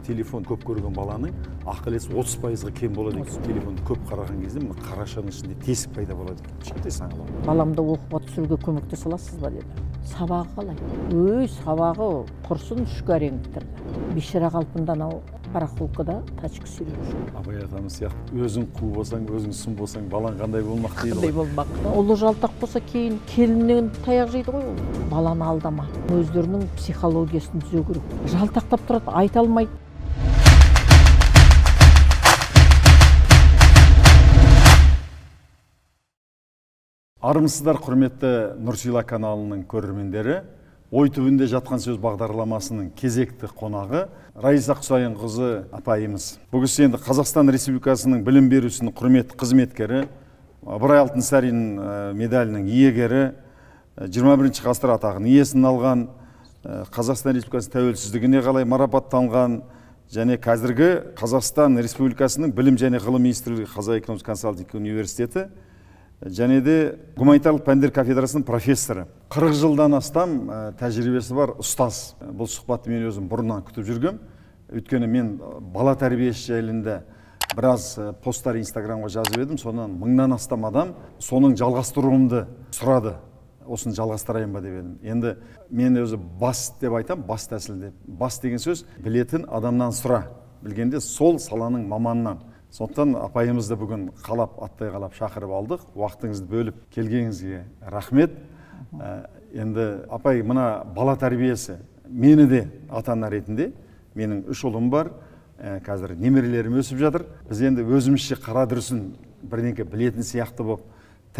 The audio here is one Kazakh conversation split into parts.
телефон көп көрген баланың ақыл есі 30%-ға кем болады екен. Телефонды көп қараған кезде мына қарашаның ішінде тесік пайда болады екен. Кішкентай саңылау. Баламды оқуға түсіруге көмектесе аласыз ба деді. Сабағы қалай? Сабағы құрсын үшкі әрең бітірді. Бейшара қалпында анау парақолкада тачка сүйреп жүр. Абай атамыз сияқты өзің қу болсаң, өзің сұм болсаң, балаң қандай болмақ дейді ғой. Қандай болмақ. Ұлы жалтақ болса кейін келіннен таяқ жейді ғой ол. Баланы алдама. Өздерінің психологиясын түзеу керек. Жалтақтап тұрады, айта алмайды. Армысыздар, құрметті Нұрсила каналының көрермендері. Ой түбінде жатқан сөз бағдарламасының кезекті қонағы Раиса Құсайынқызы апайымыз. Бүгін енді Қазақстан Республикасының білім берушінің құрметті қызметкері, Ыбырай Алтынсарин медалінің иегері, 21 ғасыр атағының иесін алған, Қазақстан Республикасының тәуелсіздігіне қалай марапатталған және қазіргі Қазақстан Республикасының білім және ғылым министрлігі Қазақ экономикалық консалтинг университеті және де гуманитарлық пәндер кафедрасының профессоры. 40 жылдан астам тәжірибесі бар ұстаз. Бұл сұхбатты мен өзім бұрыннан күтіп жүргем. Өйткені мен бала тәрбиесі жайында біраз посттар Инстаграмға жазып едім. Сонан 1000-нан астам адам соның жалғастыруымды сұрады. Осыны жалғастырайын ба деп едім. Енді мен өзі бас деп айтам, бас тәсіл деп. Бас деген сөз білетін адамнан сұра. Білгенде сол саланың маманынан. Сондықтан апайымызды бүгін аттай қалап шақырып алдық. Уақытыңызды бөліп келгеніңізге рахмет. Енді апай, мына бала тәрбиесі мені де ата-ана ретінде, менің 3 ұлым бар, қазір немерелерім өсіп жатыр. Біз енді өзімізше қара дүрсін бірдеңке білетін сияқты болып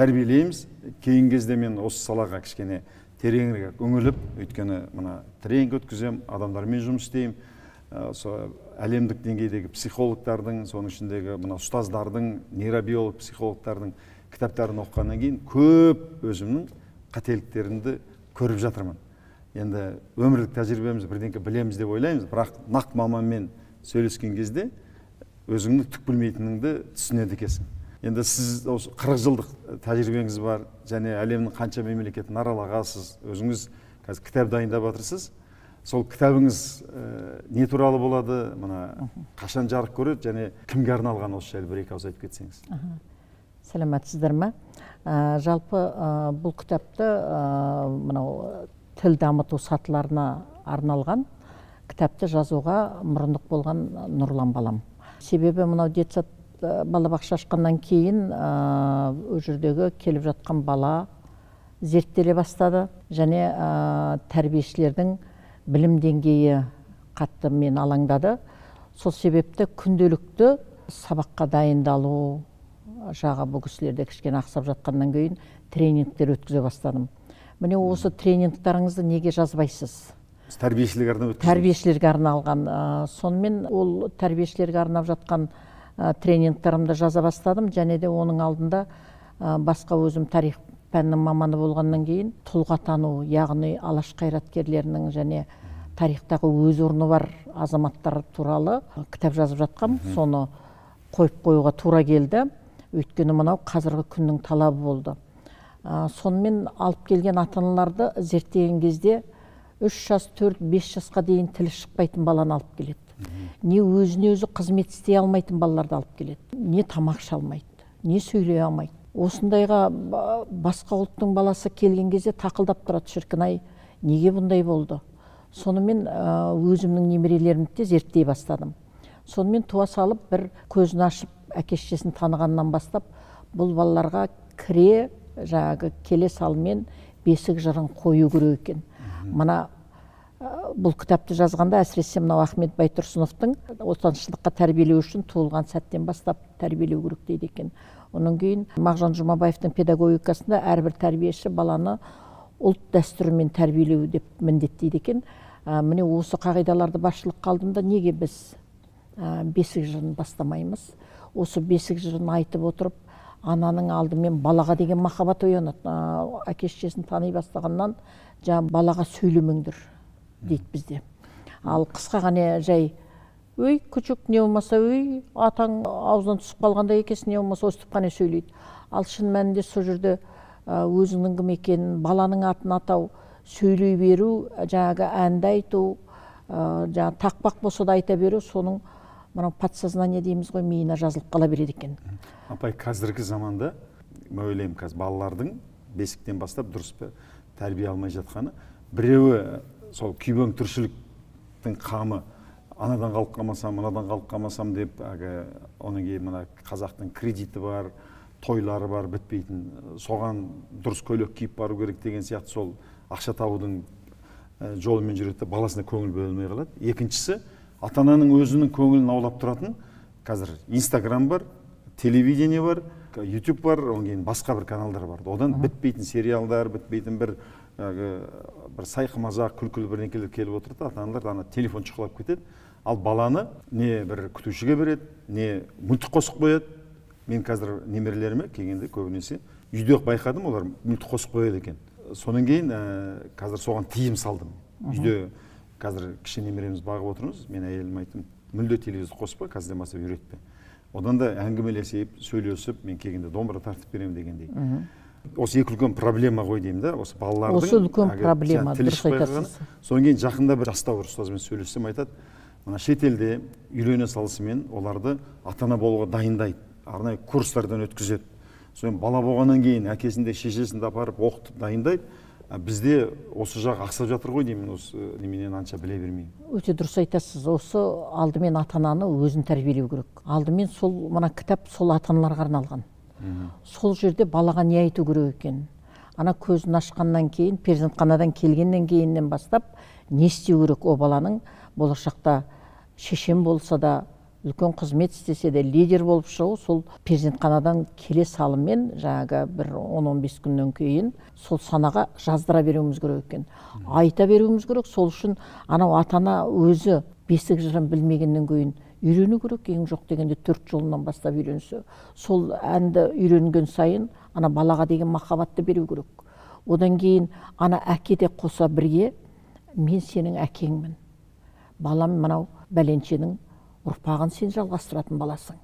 тәрбиелейміз. Кейін кезде мен осы салаға кішкене тереңірек үңіліп, өйткені мына тренинг өткізем, адамдармен жұмыс істеймін. Әлемдік деңгейдегі психологтардың, соның ішіндегі мына ұстаздардың, нейробиолог психологтардың кітаптарын оқығаннан кейін көп өзімнің қателіктерімді көріп жатырмын. Енді өмірлік тәжірибеміз бірдеңке білеміз деп ойлаймыз, бірақ нақ маманмен сөйлескен кезде өзіңнің түк білмейтініңді түсінеді екенсің. Енді сіз 40 жылдық тәжірибеңіз бар, және әлемнің қанша мемлекетін аралағансыз, өзіңіз қазір кітап дайындап жатырсыз. Сол кітабыңыз не туралы болады, қашан жарық көреді, және кімге арналған осы жайлы бір-екі ауыз айтып кетсеңіз. Сәлеметсіздер ме? Жалпы бұл кітапты тіл дамыту сатыларына арналған кітапты жазуға мұрындық болған Нұрлан балам. Себебі детсад балабақша ашқаннан кейін ол жердегі келіп жатқан бала зерттеле бастады, және тәрбиешілердің білім деңгейі қатты мен алаңдады. Сол себепті күнделікті сабаққа дайындалу жаға бұл кісілерде кішкене ақсап жатқаннан кейін тренингтер өткізе бастадым. Міне осы тренингтарыңызды неге жазбайсыз? Тәрбиешілерге арналған. Сонымен ол тәрбиешілерге арнап жатқан тренингтарымды жаза бастадым, және де оның алдында басқа өзім тарих пәннің маманы болғаннан кейін тұлғатану, яғни алаш қайраткерлерінің және тарихтағы өз орны бар азаматтар туралы кітап жазып жатқам. Соны қойып қоюға тура келді. Өйткені мынау қазіргі күннің талабы болды. Сонымен алып келген ата-аналарды зерттеген кезде 3 жас, 4-5 жасқа дейін тілі шықпайтын баланы алып келеді. Не өзіне өзі қызмет істей алмайтын балаларды алып келеді. Не тамақ іше алмайды, не сөйлей алмайды. Осындайға басқа ұлттың баласы келген кезде тақылдап тұрады, шіркін-ай, неге бұндай болды? Сонымен өзімнің немерелерімді де зерттей бастадым. Сонымен туа салып бір көзін ашып әке-шешесін танығаннан бастап бұл балаларға кіре келе салмен бесік жырын қою керек екен. Мына бұл кітапты жазғанда әсіресе мынау Ахмет Байтұрсыновтың отаншылдыққа тәрбиелеу үшін туылған сәттен бастап тәрбиелеу керек дейді екен. Оның кейін Мағжан Жұмабаевтың педагогикасында әрбір тәрбиеші баланы ұлт дәстүрімен тәрбиелеу деп міндеттейді екен. Міне осы қағидаларды басшылыққа алдымда неге біз бесік жырын бастамаймыз? Осы бесік жырын айтып отырып, ананың алдымен балаға деген махаббат оянады. Әке-шешесін тани бастағаннан балаға сөйлемеңдер дейді бізде. Ал қысқа ғана жай өй, күчік не болмаса, өй, атаң аузынан түсіп қалғанда екесі не болмаса, өстіп қане сөйлейді. Ал шын мәнінде сол жерде өзіңнің кім екенін, баланың атын атау, сөйлей беру, әнді айту, жаңа тақпақ болса да айта беру, соның мынау подсознание дейміз ғой, миына жазылып қала береді екен. Апай, қазіргі заманда мен ойлаймын, қазір балалардың бесіктен бастап дұрыс тәрбие алмай жатқаны, біреуі сол күйбең тіршіліктің қамы, анадан қалып қалмасам, мынадан қалып қалмасам деп, оның кейін мына қазақтың кредиті бар, тойлары бар, бітпейтін, соған дұрыс көйлек киіп бару керек деген сияқты сол ақша табудың жолымен жүреді, баласына көңіл бөлмей қалады. Екіншісі, ата-ананың өзінің көңілін аулап тұратын, қазір Инстаграм бар, телевидение бар, YouTube бар, одан кейін басқа бір каналдар бар. Одан бітпейтін сериалдар, бітпейтін бір сайқымазақ, күлкілі бірдеңелер келіп отырды, ата-аналар ана телефон шұқылап кетеді. Ал баланы не бір күтушіге береді, не мультик қосып қояды. Мен қазір немерелеріме келгенде көбінесе үйде байқадым, олар мультик қосып қояды екен. Сонан кейін қазір соған тыйым салдым. Үйде қазір кіші немереміз бағып отырмыз, мен әйеліме айттым, мүлде телевизор қоспа, қазірден бастап үйретпе. Одан да әңгімелесіп, сөйлесіп, мен келгенде домбыра тартып беремін дегендей. Осы екі үлкен проблема ғой деймін да, осы балалардың. Осы үлкен проблема, дұрыс айтасыз. Содан кейін жақында бір жастау ұстазымен сөйлессем айтады, мына шетелде үйрене салысымен оларды ата-ана болуға дайындайды, арнайы курстардан өткізеді. Содан бала болғаннан кейін әкесінде, шешесінде апарып оқытып дайындайды. Бізде осы жақ ақсап жатыр ғой деймін, осы неменен анша біле бермеймін. Өте дұрыс айтасыз. Осы алдымен ата-ананы өзін тәрбиелеу керек. Алдымен сол мына кітап сол ата-аналарға арналған. Сол жерде балаға не айту керек екен? Ана көзін ашқаннан кейін, перзентханадан келгеннен кейіннен бастап не істеу керек о баланың болашақта шешем болса да, үлкен қызмет істесе де, лидер болып шығу, сол перзентханадан келе салымен жаңағы бір 10-15 күннен кейін сол санаға жаздыра беруіміз керек екен. Айта беруіміз керек. Сол үшін анау ата-ана өзі бесік жырын білмегеннен кейін үйрену керек, ең жоқ дегенде 4 жолынан бастап үйренсе. Сол әнді үйренген сайын ана балаға деген махаббатты беру керек. Одан кейін ана әке де қоса бірге, мен сенің әкеңмін. Балам мынау бәленшенің ұрпағын сен жалғастыратын баласың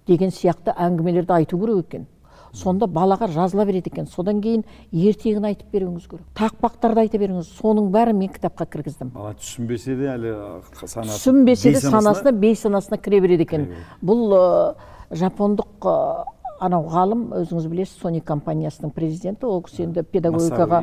деген сияқты әңгімелерді айту керек екен. Сонда балаға жазыла береді екен. Содан кейін ертегін айтып беруіңіз керек. Тақпақтарды айта беріңіз. Соның бәрі мен кітапқа кіргіздім. Бала түсінбесе де әлі түсінбесе де санасына, бейсанасына кіре береді екен. Бұл жапондық анау ғалым, өзіңіз білесіз, Sony компаниясының президенті, ол кісі енді педагогикаға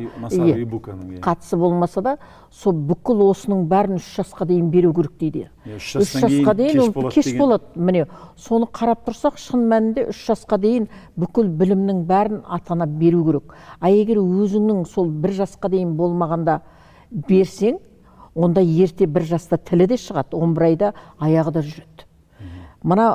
қатысы болмаса да, сол бүкіл осының бәрін 3 жасқа дейін беру керек дейді. 3 жасқа дейін кеш болады. Міне, соны қарап тұрсақ, шын мәнінде 3 жасқа дейін бүкіл білімнің бәрін ата-ана беру керек. А егер өзіңнің сол 1 жасқа дейін болмағанда берсең, онда ерте 1 жаста тілі де шығады, 11 айда аяғы да жүреді. Мына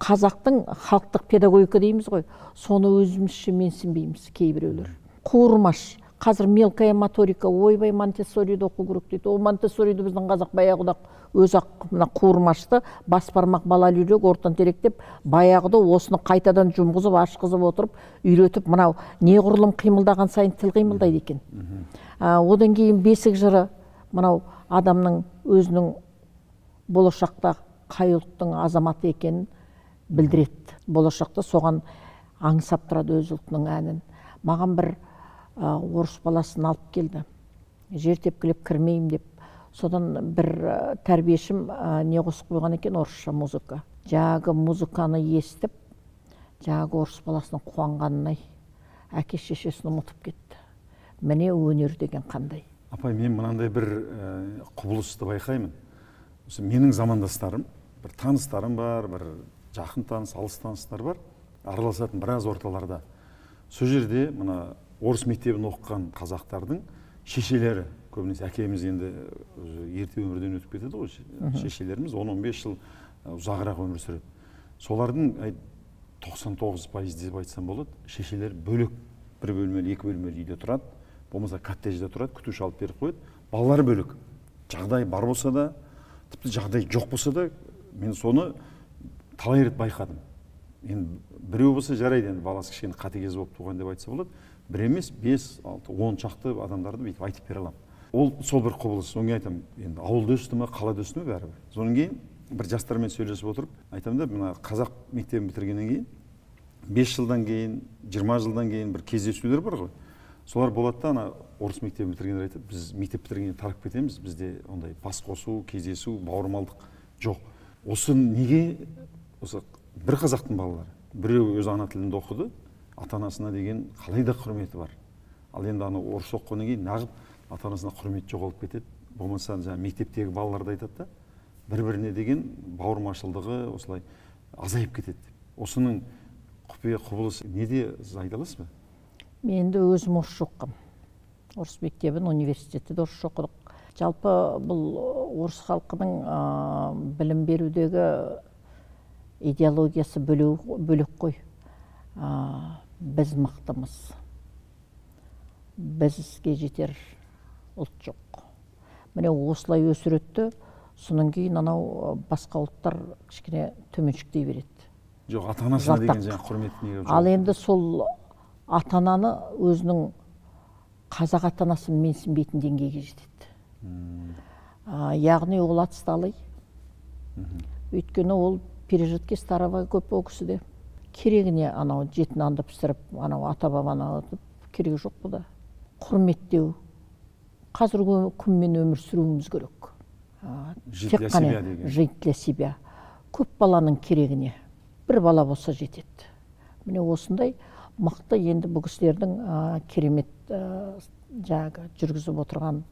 қазақтың халықтық педагогика дейміз ғой, соны өзімізше менсінбейміз кейбіреулер. Қуырмаш, қазір мелкая моторика, ойбай Монтессориді оқу керек дейді. Ол Монтессориді біздің қазақ баяғыда өз-ақ мына қуырмашты бас бармақ бала үйрек, ортан теректеп, баяғыда осыны қайтадан жұмғызып, ашқызып отырып, үйретіп, мынау неғұрлым қимылдаған сайын тіл қимылдайды екен. Одан кейін бесік жыры, мынау адамның өзінің болашақта қай ұлттың азаматы екенін білдіреді. Болашақта соған аңсап тұрады өз ұлтының әнін. Маған бір орыс баласын алып келді. Жер тепкілеп кірмеймін деп. Содан бір тәрбиешім не қосып қойған екен, орысша музыка. Жағы музыканы естіп, жағы орыс баласының қуанғанын әке шешесін ұмытып кетті. Міне өнер деген қандай. Апай, мен мынандай бір құбылысты байқаймын. Менің замандастарым, бір таныстарым бар, бір жақын таныс, алыс таныстар бар, араласатын біраз орталарда. Сол жерде мына орыс мектебін оқыған қазақтардың шешелері, көбінесе әкеміз енді ерте өмірден өтіп кетеді ғой, шешелеріміз 10-15 жыл ұзағырақ өмір сүреді. Солардың 99% деп айтсам болады, шешелер бөлек, бір бөлмелі, 2 бөлмелі үйде тұрады, болмаса коттеджде тұрады, күтуші алып беріп қойды. Балалары бөлек. Жағдай бар болса да, тіпті жағдай жоқ болса да, мен соны талай рет байқадым. Енді біреу болса жарайды, енді баласы кішкене қатыгез болып туған деп айтса болады. Бір емес, 5, 6, 10 шақты адамдарды бүйтіп айтып бере аламын. Ол сол бір құбылыс. Содан кейін айтамын, енді ауылда өсті ме, қалада өсті ме бәрібір. Содан кейін бір жастармен сөйлесіп отырып, айтамын да, мына қазақ мектебін бітіргеннен кейін 5 жылдан кейін, 20 жылдан кейін бір кездесулер бар ғой. Солар болады да, ана орыс мектебін бітіргендер айтады, біз мектеп бітіргеннен тарап кетеміз, бізде ондай бас қосу, кездесу, бауырмалдық жоқ. Осы неге осы бір қазақтың балалары, біреу өз ана тілінде оқыды, ата-анасына деген қалай да құрметі бар. Ал енді ана орыс оқығаннан кейін нағып ата-анасына құрмет жоғалып кетеді. Болмаса жаңа мектептегі балалар да айтады да, бір-біріне деген бауырмашылдығы осылай азайып кетеді. Осының құпия құбылысы неде, сіз айта аласыз ба? Мен де өзім орыс оқыдым. Орыс мектебін, университетте орыс оқыдық. Жалпы бұл орыс халқының білім берудегі идеологиясы бөлек қой. Біз мықтымыз. Бізге жетер ұлт жоқ. Міне осылай өсіретті, соның кейін анау басқа ұлттар кішкене төменшіктей береді. Жоқ, ата-анасына деген жаңа құрметіне жоқ. Ал енді сол ата-ананы өзінің қазақ ата-анасын менсінбейтін деңгейге жетеді. Яғни ол отсталый. Өйткені ол пережитки старого көп ол кісіде. Керегіне анау жетін анды пісіріп, анау ата-бабаны алып, керегі жоқ бұда. Құрметтеу. Қазіргі күнмен өмір сүруіміз керек. Жить для себя деген. Жить для себя. Көп баланың керегіне. Бір бала болса жетеді. Міне осындай мықты енді бұл кісілердің керемет жаңағы жүргізіп отырған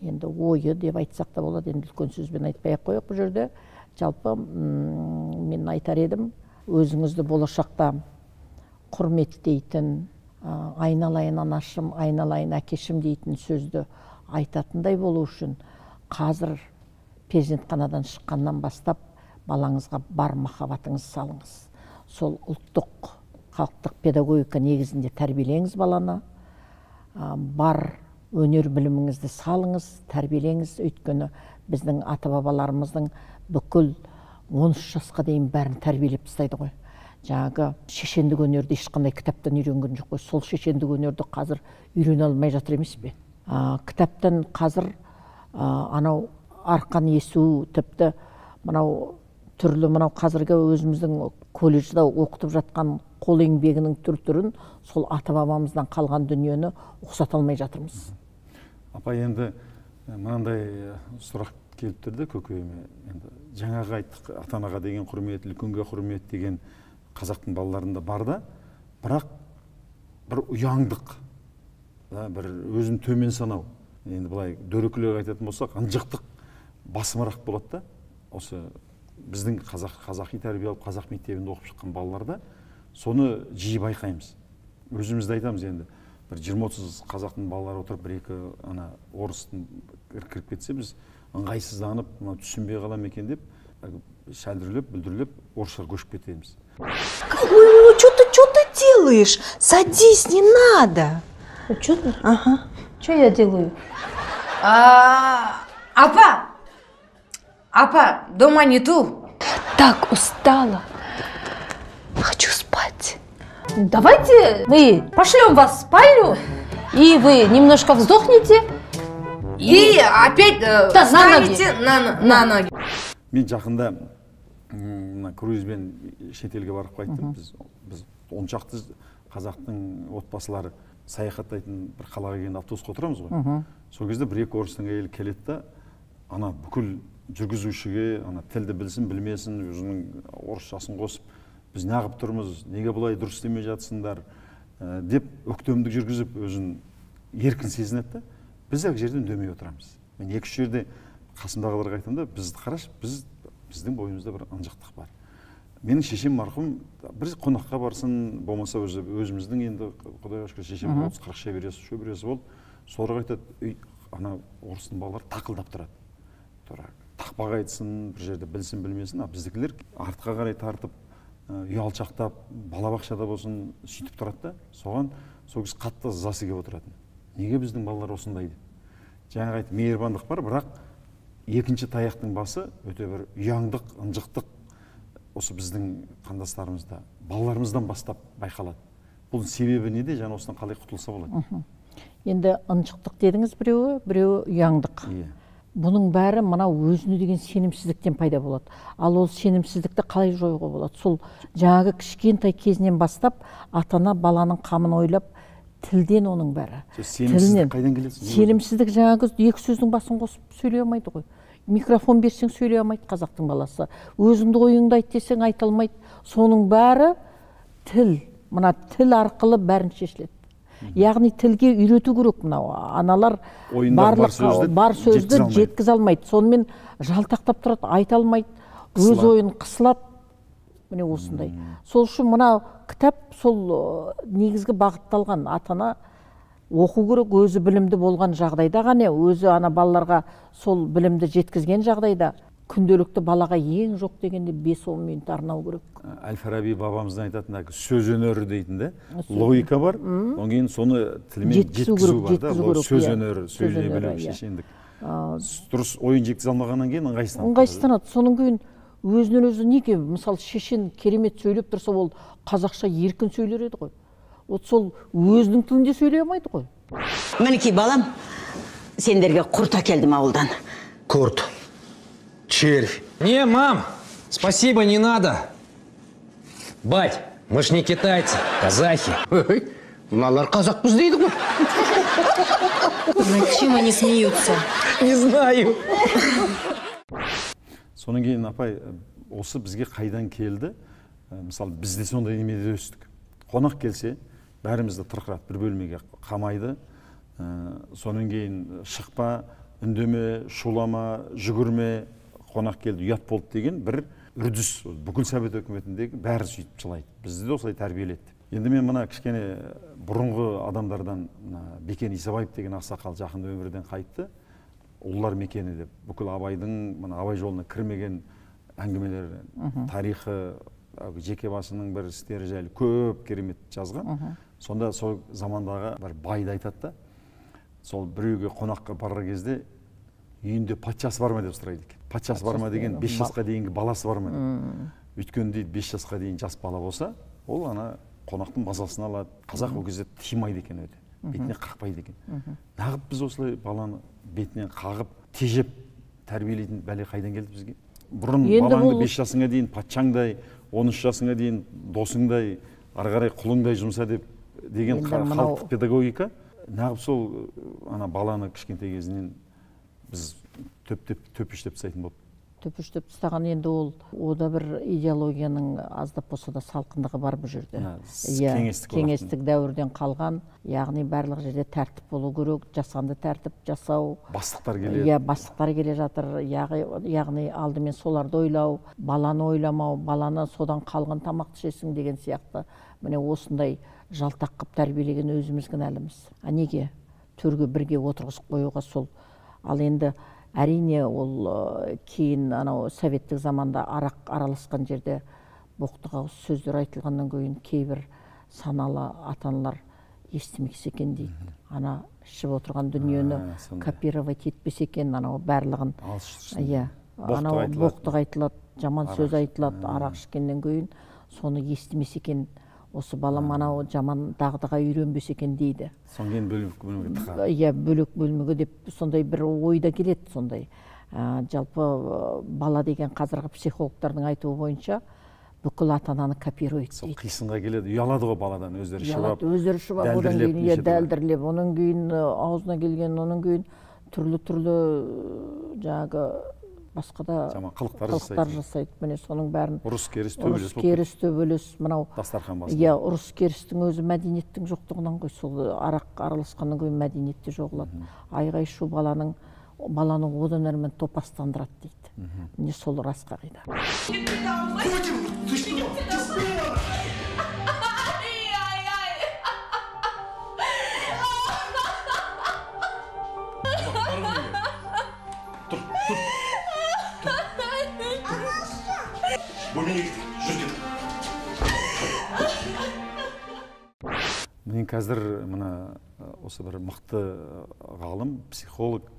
енді ойы деп айтсақ та болады. Енді үлкен сөзбен айтпай ақ қояйық бұл жерде. Жалпы мен айтар едім, өзіңізді болашақта құрметтейтін, айналайын анашым, айналайын әкешім дейтін сөзді айтатындай болу үшін қазір перзентханадан шыққаннан бастап балаңызға бар махаббатыңыз салыңыз. Сол ұлттық халықтық педагогика негізінде тәрбиелеңіз баланы, бар өнер біліміңізді салыңыз, тәрбиелеңіз. Өйткені біздің ата-бабаларымыздың бүкіл 13 жасқа дейін бәрін тәрбиелеп тастайды ғой. Жаңағы шешендік өнерді ешқандай кітаптан үйренген жоқ қой. Сол шешендік өнерді қазір үйрене алмай жатыр емес пе? Кітаптан қазір анау арқан есу, тіпті мынау түрлі мынау қазіргі өзіміздің колледжда оқытып жатқан қол еңбегінің түрін сол ата-бабамыздан қалған дүниені ұқсата алмай жатырмыз. Апа, енді мынандай сұрақ келіп тұрды көкейіме. Енді жаңағы айттық, ата-анаға деген құрмет, үлкенге құрмет деген қазақтың балаларында бар да, бірақ бір ұяңдық, бір өзін төмен санау. Енді былай дөрекілеу айтатын болсақ, ынжықтық басымырақ болады да. Осы біздің қазақи тәрбие алып, қазақ мектебінде оқып шыққан балаларда соны жиі байқаймыз. Өзімізді айтамыз енді. Бір 20-30 қазақтың балалары отырып, бір-екі ана орыстың кіріп кетсе, біз ыңғайсызданып, түсінбей қалам екен деп, шәлдірлеп, бүлдірлеп, орысша көшіп кетеміз. Что ты делаешь? Садись, не надо. Что ты? Ага. Что я делаю? Апа, дома нету. Так устала. Хочу спать. Давайте мы пошлем вас в спальню, и вы немножко вздохнете. И опять встанете на ноги. Мен жақында круизбен шетелге барып қайттым. Біз 10 шақты қазақтың отбасылары саяхаттайтын бір қалаға келген автобусқа отырамыз ғой. Сол кезде бір-екі орыстың әйелі келеді да, ана бүкіл жүргізушіге тілді білсін, білмесін, өзінің орысшасын қосып, біз неғып тұрмыз, неге бұлай дұрыс істемей жатсыңдар деп өктемдік жүргізіп, өзін еркін сезінеді. Біз әк жерден дөмей отырамыз. Мен 2-3 жерде қасымдағыларға айтам да, бізді қараш, біздің бойымызда бір ынжықтық бар. Менің шешем марқұм бір қонаққа барсын, болмаса өзіміздің енді құдайға шүкір шешем 30-40 шөбересі болды. Соларға айтады, ана орыстың балалары тақылдап тұрады. Тақпақ айтсын, бір жерде білсін, білмесін, біздікілер артқа қарай тартып, ұялшақтап, балабақшада болсын, сөйтіп тұрады да, соған сол кез қатты ызасы келіп отыратын. Неге біздің балалар осындай деп? Жаңағы айтып, мейірбандық бар, бірақ екінші таяқтың басы өте бір ұяңдық, ынжықтық осы біздің қандастарымызда, балаларымыздан бастап байқалады. Бұл себебі неде, жаңа осыдан қалай құтылса болады? Енді ынжықтық дедіңіз біреуі ұяңдық. Бұның бәрі мынау өзіне деген сенімсіздіктен пайда болады. Ал ол сенімсіздікті қалай жоюға болады? Сол жаңағы кішкентай кезінен бастап ата-ана баланың қамын ойлап, тілден оның бәрі. Сенімсіздік қайдан келеді? Сенімсіздік жаңағы екі сөздің басын қосып сөйлей алмайды ғой. Микрофон берсең сөйлей алмайды қазақтың баласы. Өзіңді ойыңды айт десең айта алмайды. Соның бәрі тіл. Мына тіл арқылы бәрін шешіледі. Яғни тілге үйрету керек. Мынау аналар бар сөзді жеткізе алмайды. Сонымен жалтақтап тұрады, айта алмайды. Өз ойын қысылады. Міне осындай. Сол үшін мына кітап сол негізгі бағытталған. Ата-ана оқу керек, өзі білімді болған жағдайда ғана, өзі ана балаларға сол білімді жеткізген жағдайда күнделікті балаға ең жоқ дегенде 5-10 минут арнау керек. Әл-Фараби бабамыздың айтатын сөз өнері дейтін де, логика бар, одан кейін соны тілмен жеткізу бар да, сөз өнері, сөйлей білу, шешендік. Дұрыс ойын жеткізе алмағаннан кейін ыңғайсызданады. Соның кейін өзінен өзі неге, мысалы шешен керемет сөйлеп тұрса, ол қазақша еркін сөйлер еді ғой. Вот сол өзінің тілінде сөйлей алмайды ғой. Мінекей балам, сендерге құрт әкелдім ауылдан. Құрт. Червь. Не, мам, спасибо, не надо. Бать, мы ж не китайцы, казахи. Мыналар қазақпыз дейді ғой. Над чем они смеются? Не знаю. Соның кейін апай, осы бізге қайдан келді? Мысалы, бізде сондай немеде өстік. Қонақ келсе, бәрімізді тырқырат бір бөлмеге қамайды. Соның кейін шықпа, үндеме, шулама, жүгірме, қонақ келді, ұят болды деген бір үрдіс. Бүкіл Совет өкіметіндегі бәрі сөйтіп жылайды. Бізді де осылай тәрбиеледі. Енді мен мына кішкене бұрынғы адамдардан Бекен Исабаев деген ақсақал жақында өмірден қайтты. Ұлылар мекені деп, бүкіл Абайдың, Абай жолына кірмеген әңгімелер, тарихы, жеке басының бір істері жайлы көп керемет жазған. Сонда сол замандағы бір байды айтады да, сол біреуге қонаққа барар кезде үйінде патшасы бар ма деп сұрайды екен. Патшасы бар ма деген 5 жасқа дейінгі баласы бар ма деп. Өйткені дейді 5 жасқа дейін жас бала болса, ол ана қонақтың мазасын алады. Қазақ ол кезде тимайды екен өте. Бетіне қақпайды екен. Нағып біз осылай баланы бетінен қағып, тежеп тәрбиелейтін бәле қайдан келді бізге? Бұрын балаңды 5 жасыңа дейін патшаңдай, 13 жасыңа дейін досыңдай, ары қарай құлыңдай жұмса деген халықтық педагогика. Нағып сол ана баланы кішкентай кезінен біз төпіштеп тастайтын болды. Төпіштеп тастаған енді ода бір идеологияның аздап болса да салқындығы бар бұл жерде. Кеңестік дәуірден қалған, яғни барлық жерде тәртіп болу керек, жасанды тәртіп жасау. Бастықтар келеді. Бастықтар келе жатыр, яғни алдымен соларды ойлау, баланы ойламау, баланы содан қалған тамақты жесің деген сияқты. Міне осындай жалтақ қып тәрбиелеген өзіміз кінәліміз. Неге? Төрге бірге отырғызып қоюға сол. Ал енді әрине ол кейін анау советтік заманда арақ араласқан жерде боқтық ауыз сөздер айтылғаннан кейін кейбір саналы ата-аналар естімексе екен дейді. Ана ішіп отырған дүниені копировать етпесе екен, анау барлығын. Анау боқтық айтылады, жаман сөз айтылады, арақ ішкеннен кейін соны естімесе екен. Осы балам анау жаман дағдыға үйренбесе екен дейді. Сонген бөлек бөлмеге тыға. Бөлек бөлмеге деп сондай бір ойда келеді сондай. Жалпы бала деген қазіргі психологтардың айтуы бойынша бүкіл ата-ананы копирует дейді. Сол қисынға келеді, ұялады ғой баладан, өздері шыбап, одан кейін дәлдірлеп, оның кейін аузына келген, оның кейін түрлі жаңағы басқа да қылықтар жасайды. Міне соның бәрін ұрыс керіс төбелес, мынау дастархан басында. Ұрыс керістің өзі мәдениеттің жоқтығынан ғой, сол арақ араласқаннан кейін мәдениетте жоғалады. Айғай шу баланы одан әрмен топастандырады дейді. Міне сол рас қағида. Мен қазір осы бір мықты ғалым, психолог,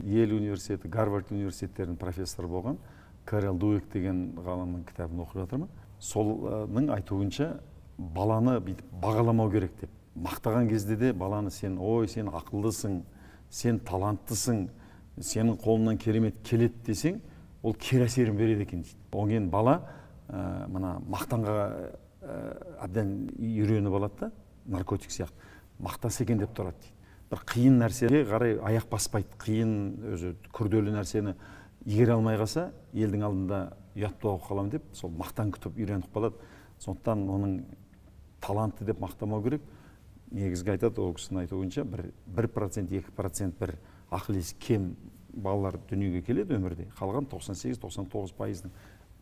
Йель университеті, Гарвард университеттерінің профессоры болған Карел Дуэк деген ғалымның кітабын оқып жатырмын. Солның айтуынша баланы бағаламау керек деп. Мақтаған кезде де баланы сен ақылдысың, сен таланттысың, сенің қолыңнан керемет келеді десең, ол кері әсерін береді екен дейді. Оған бала мақтанға әбден үйреніп алады да, наркотик сияқты. мақтаса екен деп тұрады дейді. Бір қиын нәрсеге қарай аяқ баспайды, қиын өзі күрделі нәрсені игере алмай қалса, елдің алдында ұятты болып қаламын деп, сол мақтан күтіп үйреніп қалады. Сондықтан оның талантты деп мақтамау керек. Негізгі айтады, ол кісінің айтуы бойынша 1%, 2% бір ақыл-есі кем балалар дүниеге келеді өмірде. Қалған 98-99%-ның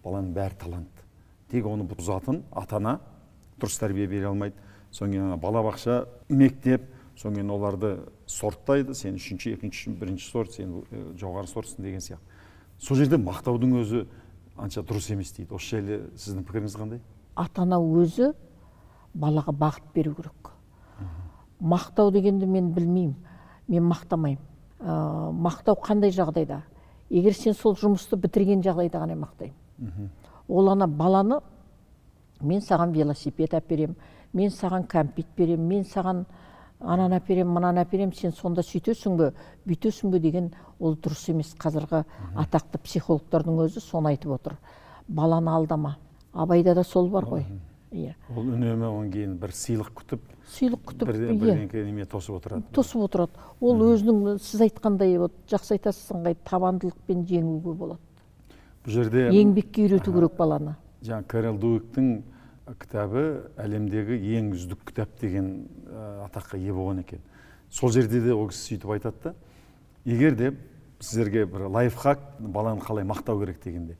баланың бәрі талантты. Тек оны бұзатын ата-ана дұрыс тәрбие бере алмайды. Соңын балабақша, мектеп, соңын оларды сорттайды. Сен 3-ші, 2-ші, 1-ші сорт, сен жоғары сортсың деген сияқты. Сол жерде мақтаудың өзі анша дұрыс емес дейді. Осы жайлы сіздің пікіріңіз қандай? Ата-ана өзі балаға бағыт беру керек. Мақтау дегенді мен білмеймін, мен мақтамаймын. Мақтау қандай жағдайда? Егер сен сол жұмысты бітірген жағдайда ғана мақтаймын. Ол ана баланы, мен саған велосипед әперем, мен саған кәмпит берем, мен саған анан әперем, мынан әперем, сен сонда сөйтесің бе, бүйтесің бе деген ол дұрыс емес. Қазіргі атақты психологтардың өзі соны айтып отыр. Баланы алдама. Абайда да сол бар ғой. Ол үнемі оң кейін бір сыйлық күтіп, бірден неме тосып отырады. Тосып отырады. Ол өзінің, сіз айтқандай, жақсы айтасың ғой, табандылықпен жеңуге болады. Бұл жерде еңбекке үйрету керек баланы. Жаңа Кэрол Дуиктің кітабы әлемдегі ең үздік кітап деген атаққа ие болған екен. Сол жерде де ол кісі сөйтіп айтады да, егер де сіздерге бір лайфхак, баланы қалай мақтау керек дегенде,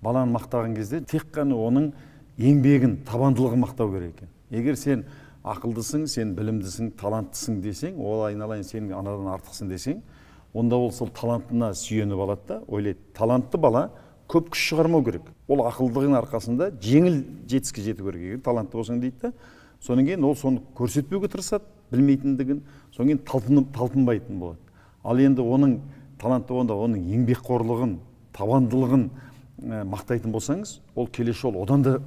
баланы мақтаған кезде тек қана оның еңбегін, табандылығын мақтау керек екен. Егер сен ақылдысың, сен білімдісің, таланттысың десең, ол айналайын сен анадан артықсың десең, онда ол сол талантына сүйеніп алады да, ойлайды. Талантты бала көп күш шығармау керек. Ол ақылдығының арқасында жеңіл жетіске жету керек. Егер талантты болсаң дейді да, содан кейін ол соны көрсетпеуге тырысады, білмейтіндігін, содан кейін талпынбайтын болады. Ал енді оның талантты болғанда оның еңбекқорлығын, табандылығын мақтайтын болсаңыз, ол келесі жол одан да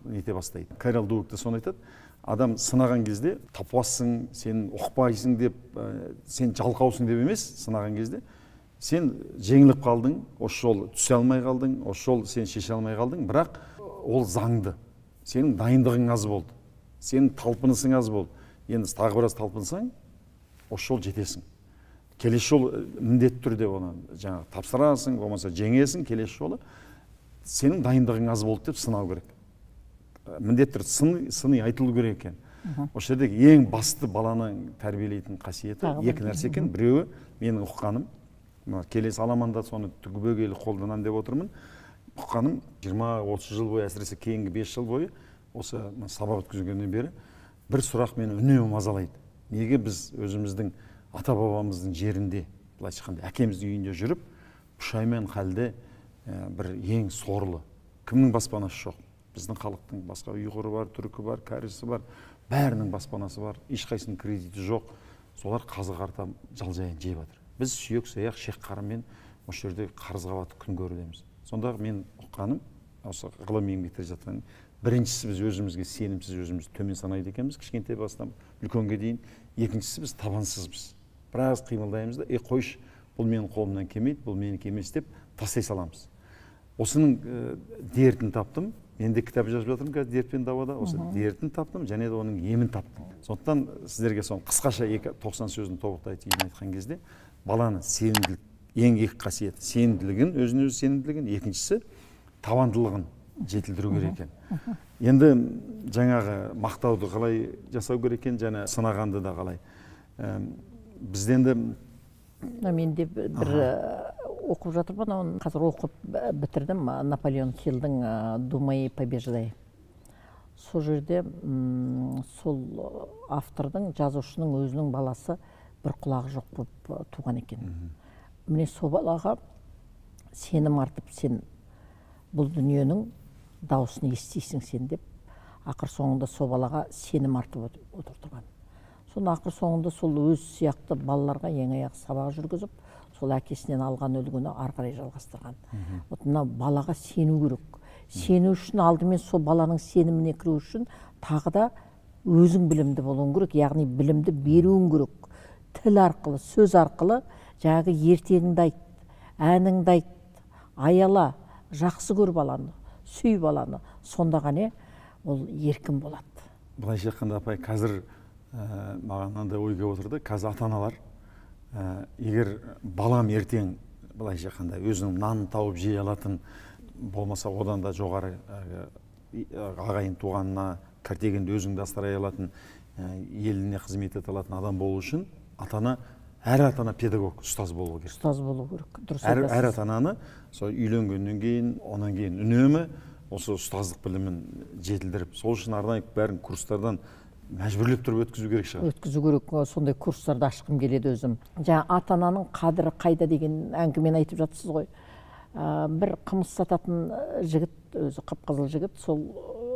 нете бастайды. Кэрол Дуик те соны айтады. Адам сынаған кезде таппассың, сен оқпайсың деп, сен жалқаусың деп емес, сынаған кезде сен жеңіліп қалдың, осы жол түсе алмай қалдың, осы жол сен шеше алмай қалдың, бірақ ол заңды. Сенің дайындығың аз болды. Сенің талпынысың аз болды. Енді тағы біраз талпынсаң, осы жол жетесің. Келесі жол міндетті түрде оны жаңа тапсырасың, болмаса жеңесің, келесі жолы сенің дайындығың аз болды деп сынау керек. Міндетті түрде сыни айтылу керек екен. Осы жердегі ең басты баланы тәрбиелейтін қасиеті екі нәрсе екен. Біреуі менің ұққаным, келесі аламанда соны түбегейлі қолданамын деп отырмын. Ұққаным 20-30 жыл бойы, әсіресе кейінгі 5 жыл бойы осы сабақ өткізгеннен бері бір сұрақ мені үнемі мазалайды. Неге біз өзіміздің ата-бабамыздың жерінде, былайша айтқанда әкеміздің үйінде жүріп, пұшайман халде бір ең сорлы, кімнің баспанасы жоқ? Біздің халықтың басқа ұйғыры бар, түркі бар, кәрісі бар, бәрінің баспанасы бар, ешқайсының кредиті жоқ. Солар қазы қарта жалжайын жеп жатыр. Біз сүйек саяқ шек қарымен осы жерде қарызға батып күн көреміз. Сонда мен ұққаным, осы ғылыми еңбектер жатқан, біріншісі біз өзімізге сенімсіз, өзіміз төмен санайды екенбіз, кішкентай бастан үлкенге дейін. Екіншісі біз табансызбыз. Біраз қимылдаймыз да, қойшы, бұл менің қолымнан келмейді, бұл менікі емес деп тастай саламыз. Осының дертін таптым. Мен де кітап жазып жатырмын қазір дертпен давада. Осы дертін таптым, және де оның емін таптым. Сондықтан сіздерге соны қысқаша 90 сөзін тобықтайтын айтқан кезде, баланы сенімділік, ең екі қасиет, сенімділігін, өзін өзі сенімділігін, екіншісі табандылығын жетілдіру керек екен. Енді жаңағы мақтауды қалай жасау керек екен, және сынағанды да қалай. Бізден де менде бір оқып жатырмын, оны қазір оқып бітірдім, Наполеон Хиллдің «Думай побеждай». Сол жерде сол автордың, жазушының өзінің баласы бір құлағы жоқ болып туған екен. Міне сол балаға сенім артып, сен бұл дүниенің дауысын естисің сен деп, ақыр соңында сол балаға сенім артып отырған. Соны ақыр соңында сол өз сияқты балаларға ең аяқ сабақ жүргізіп, сол әкесінен алған үлгіні ары қарай жалғастырған. Мына балаға сену керек. Сену үшін алдымен сол баланың сеніміне кіру үшін тағы да өзің білімді болуың керек, яғни білімді беруің керек. Тіл арқылы, сөз арқылы жаңағы ертеңіңді айт, әніңді айт, аяла, жақсы көр баланы, сүй баланы. Сонда ғана ол еркін болады. Былайша айтқанда апай, қазір маған мынандай ой келіп отырды. Қазір ата-аналар егер балам ертең былайша айтқанда өзінің нанын тауып жей алатын, болмаса одан да жоғары ағайын туғанына кәртегенде өзіңді асырай алатын, еліне қызмет ете алатын адам болу үшін әр ата-ана педагог, ұстаз болу керек. Ұстаз болу керек. Дұрыс Әр айтасыз. ата-ананы сол үйленгеннен кейін, онан кейін үнемі осы ұстаздық білімін жетілдіріп, сол үшін арнайы бәрін курстардан мәжбүрлеп тұрып өткізу керек шығар. Өткізу керек, сондай курстарды ашқым келеді өзім. Жаңа ата-ананың қадірі қайда деген әңгімені айтып жатсыз ғой. Бір қымыз сататын жігіт, өзі қып-қызыл жігіт, сол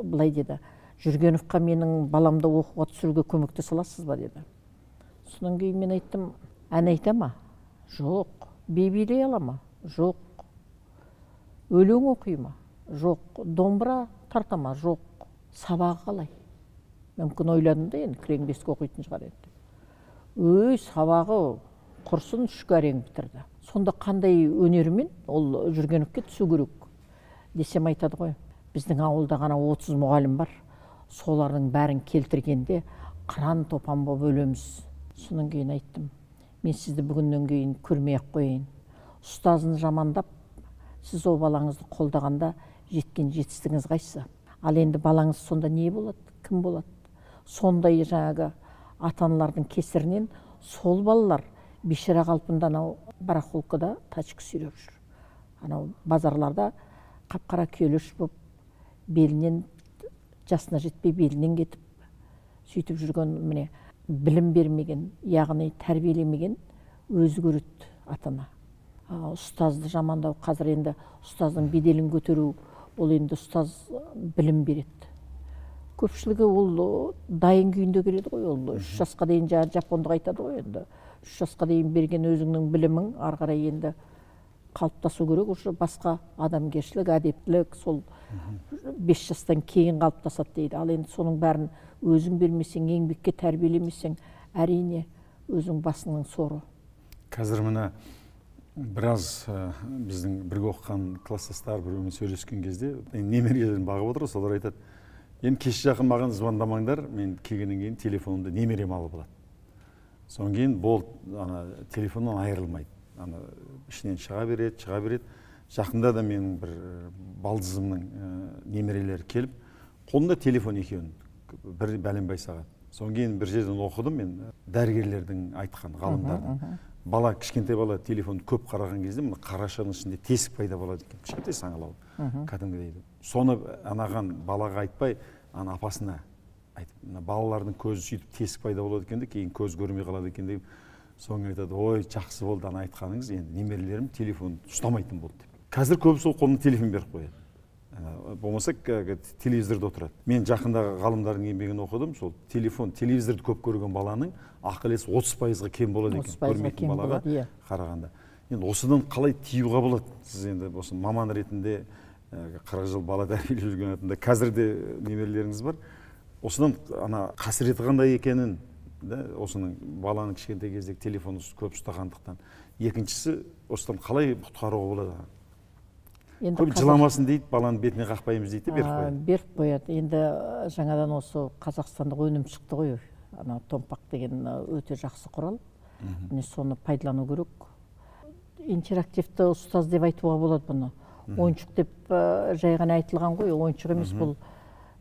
былай деді: Жүргеновқа менің баламды оқуға түсіруге көмектесе аласыз ба деді. Содан кейін мен айттым: ән айта ма? Жоқ. Би билей ала ма? Жоқ. Өлең оқи ма? Жоқ. Домбыра тарта ма? Жоқ. Сабағы қалай? Мүмкін ойладым да, енді кілең бесік оқитын шығар енді. Өй, сабағы құрсын, үшкі әрең бітірді. Сонда қандай өнерімен ол Жүргеновке түсу керек десем айтады ғой: біздің ауылда ғана 30 мұғалім бар, солардың бәрін келтіргенде қыран топан болып өлеміз. Содан кейін айттым: мен сізді бүгіннен кейін көрмей-ақ қояйын. Ұстазын жамандап, сіз о балаңызды қолдағанда жеткен жетістігіңіз қайсы? Ал енді балаңыз сонда не болады? Кім болады? Сондай жаңағы ата-аналардың кесірінен сол балалар бейшара қалпында анау барахолкада тачка сүйреп жүр. Анау базарларда қап-қара күйелеш болып, белінен, жасына жетпей белінен кетіп, сөйтіп жүрген, міне, білім бермеген, яғни тәрбиелемеген өзі көреді ата-ана. Ұстазды жамандау, қазір енді ұстаздың беделін көтеру, ол енді ұстаз білім береді. Көпшілігі ол дайын күйінде келеді ғой, ол 3 жасқа дейін жапондық айтады ғой, енді 3 жасқа дейін берген өзіңнің білімің ары қарай енді қалыптасу керек, уже басқа адамгершілік, әдептілік сол 5 жастан кейін қалыптасады дейді. Ал енді соның бәрін өзің бермесең, еңбекке тәрбиелемесең, әрине өзің басыңның соры. Қазір мына біраз біздің бірге оқыған класстастар біреумен сөйлескен кезде немерелерін бағып отыр, солар айтады: енді кеш жақын маған звондамаңдар, мен келгеннен кейін телефонымды немерем алып алады. Содан кейін бол телефоннан айырылмайды. Ішінен шыға береді. Жақында да менің бір балдызымның немерелері келіп, қолында телефон екеуін, бір бәленбай сағат. Содан кейін бір жерден оқыдым мен, дәрігерлердің айтқан, ғалымдардың. Бала, кішкентай бала телефонды көп қараған кезде, мұны қарашаның ішінде тесік пайда болады екен. Кішкентай саңылау, кәдімгідей. Соны анаған балаға айтпай, апасына айтып, балалардың көзі сөйтіп тесік пайда болады екен де, кейін көз көрмей қалады екен деп. Соң айтады: ой, жақсы болды айтқаныңыз, енді немерелерім телефон ұстамайтын болды деп. Қазір көбісі қолына телефон беріп қояды. Болмаса телевизорда отырады. Мен жақындағы ғалымдардың еңбегін оқыдым, сол телевизорды көп көрген баланың ақыл-есі 30%-ға кем болады екен, көрмейтін балаға қарағанда. Енді осыдан қалай тиюға болады? Сіз енді осы маман ретінде 40 жыл бала тәрбиелеп жүрген атында, қазір де немерелеріңіз бар. Осыдан қасіреті қандай екенін, осының баланың кішкентай кездегі телефоны көп ұстағандықтан. Екіншісі, осыдан қалай құтқаруға болады? Көп жыламасын дейді, баланың бетіне қақпаймыз дейді, беріп қояды. Беріп қояды. Енді жаңадан осы қазақстандық өнім шықты ғой. Томпақ деген өте жақсы құрал. Соны пайдалану керек. Интерактивті ұстаз деп айтуға болады бұны. Ойыншық деп жай ғана айтылған ғой, ойыншық емес бұл.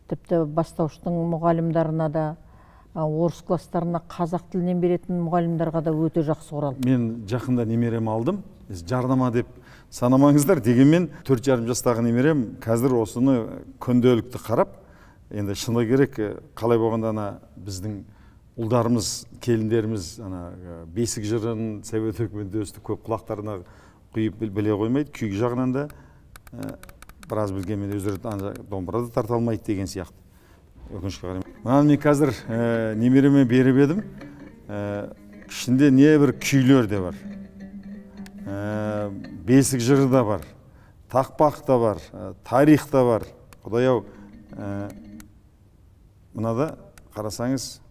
Тіпті бастауыштың мұғалімдарына да, орыс класстарына қазақ тілінен беретін мұғалімдарға да өте жақсы құрал. Мен жақында немерем алдым, жарнама деп санамаңыздар, дегенмен 4,5 жастағы немерем қазір осыны күнделікті қарап, енді шыны керек, қалай болғанда біздің ұлдарымыз, келіндеріміз бесік жырын, совет өкіметі өсті көп құлақтарына құйып біле қоймайды, күйік жағынан да біраз білгенмен өздері домбырады тарта алмайды деген сияқты. Өкінішке қарай. Мен қазір немереме беріп едім, ішінде не бір күйлер де бар, бесік жыры да бар, тақпақ та бар, тарих та бар. Құдай-ау, мынада қарасаңыз,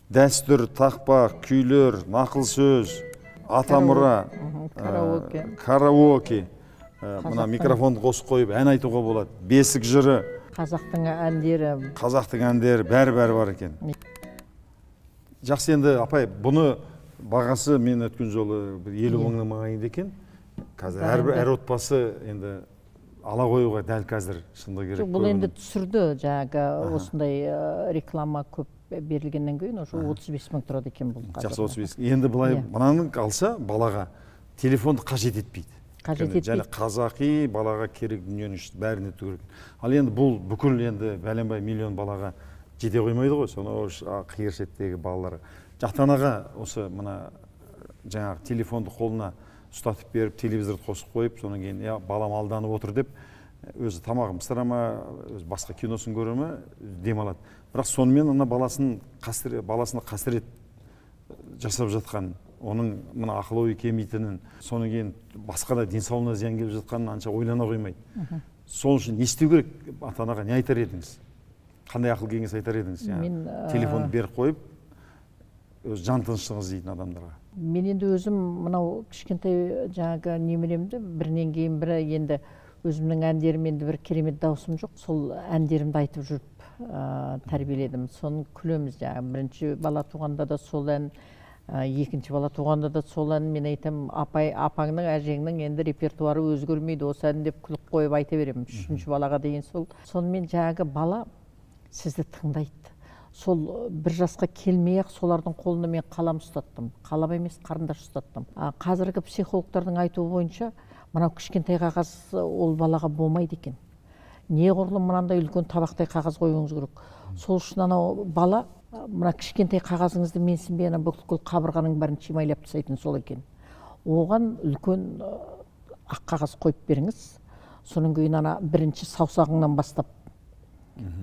дәстүр, тақпақ, күйлер, нақыл сөз, атамұра, караоке, мына микрофонды қосып қойып ән айтуға болады, бесік жыры, қазақтың әндері бәрі бар екен. Жақсы, енді апай, бұны бағасы мен өткен жолы 50 мыңның маңайында екен. Қазір әр отбасы енді ала қоюға дәл қазір шынында керек. Бұл енді түсірді, жаңағы осындай реклама көп берілгеннен кейін уже 35 мың тұрады екен бұл қазір. Жақсы, 35. Енді былай мынаның алса балаға телефонды қажет етпейді. Қажет етпейді. Және қазақи балаға керек дүниенің бәріне керек. Ал енді бұл бүкіл енді бәленбай миллион балаға жете қоймайды ғой, соны қиыр шеттегі балаларға. Жақтанаға осы мына жаңағы телефонды қолына ұстатып беріп, телевизорды қосып қойып, содан кейін балам алданып отыр деп, өзі тамағын пісіре ма, басқа киносын көре ма, демалады. Бірақ сонымен ана баласына қасірет жасап жатқан, оның мына ақыл-ой кемейтінін, содан кейін басқа да денсаулығына зиян келіп жатқанын анша ойлана қоймайды. Сол үшін не істеу керек, ата-анаға не айтар едіңіз? Қандай ақыл кеңес айтар едіңіз? Телефонды беріп қойып, өз жан тыныштығын іздейтін адамдарға. Мен енді өзім мынау кішкентай жаңағы немеремді бірінен кейін бірі, енді өзімнің әндерім, енді бір керемет даусым жоқ, сол әндерімді айтып жүріп тәрбиеледім. Соны күлеміз, жаңағы бірінші бала туғанда да сол ән, екінші бала туғанда да сол ән. Мен айтам, апаңның, әжеңнің енді репертуары өзгермейді, осы ән деп күліп қойып айта беремін. Үшінші балаға дейін сол. Сонымен жаңағы бала сізді тыңдайды. Сол бір жасқа келмей-ақ солардың қолына мен қалам ұстаттым. Қалам емес, қарындаш ұстаттым. Қазіргі психологтардың айтуы бойынша, мынау кішкентай қағаз ол балаға болмайды екен. Неғұрлым мынандай үлкен табақтай қағаз қоюыңыз керек. Сол үшін анау бала, мына кішкентай қағазыңызды менсінбей ана бүкіл қабырғаның бәрін шимайлап тастайтын сол екен. Оған үлкен ақ қағаз қойып беріңіз. Соның кейін ана бірінші саусағыңнан бастап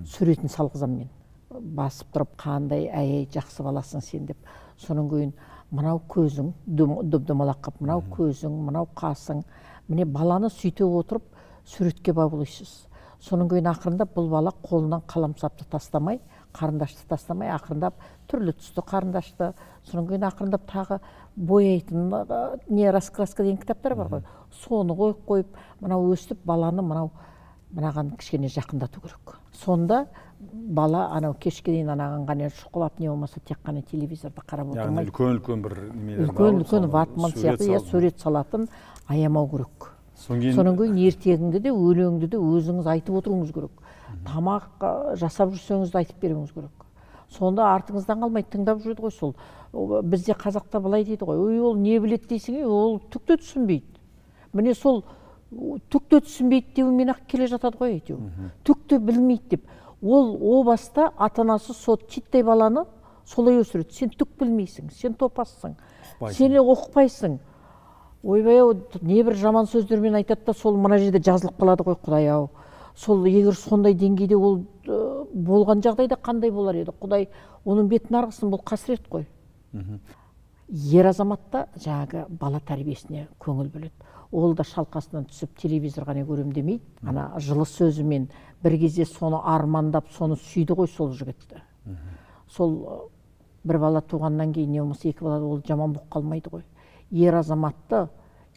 суретін салғызам мен. Басып тұрып, қандай әй жақсы баласың сен деп. Соның кейін мынау көзің, дөп-дөмалақ қып, мынау көзің, мынау қасың. Міне баланы сөйте отырып суретке баулайсыз. Соның кейін ақырындап бұл бала қолынан қаламсапты тастамай, қарындашты тастамай, ақырындап түрлі түсті қарындашты. Соның кейін ақырындап тағы бояйтын не раскраска деген кітаптар бар ғой. Соны қойып, мынау өстіп баланы мынаған кішкене жақындату керек. Сонда бала анау кешке дейін анаған ғана шұқылап не болмаса тек қана телевизорды қарап отырмайды. Үлкен бір үлкен ватман сияқты сурет салатын аямау керек. Соның кейін ертегіңді де, өлеңді де өзіңіз айтып отыруыңыз керек. Тамақ жасап жүрсеңіз де айтып беруіңіз керек. Сонда артыңыздан қалмайды, тыңдап жүреді ғой сол. Бізде қазақта былай дейді ғой, ой, ол не біледі дейсің, ол түкте түсінбейді. Міне сол түкте түсінбейді деумен-ақ келе жатады ғой әйтеу. Түкте білмейді деп. Ол о баста ата-анасы сол титтей баланы солай өсіреді. Сен түк білмейсің, сен топассың, сен оқпайсың. Ойбай-ау, небір жаман сөздермен айтады да, сол мына жерде жазылып қалады ғой, Құдай-ау. Сол егер сондай деңгейде ол болған жағдайда қандай болар еді? Құдай оның бетін арғысын, бұл қасірет қой. Ер азаматта жаңағы бала тәрбиесіне көңіл бөледі. Ол да шалқасынан түсіп телевизор ғана көрем демейді. Ана жылы сөзімен бір кезде соны армандап, соны сүйді ғой сол жігітті. Сол бір бала туғаннан кейін не болмаса екі бала ол жаман болып қалмайды ғой. Ер азаматты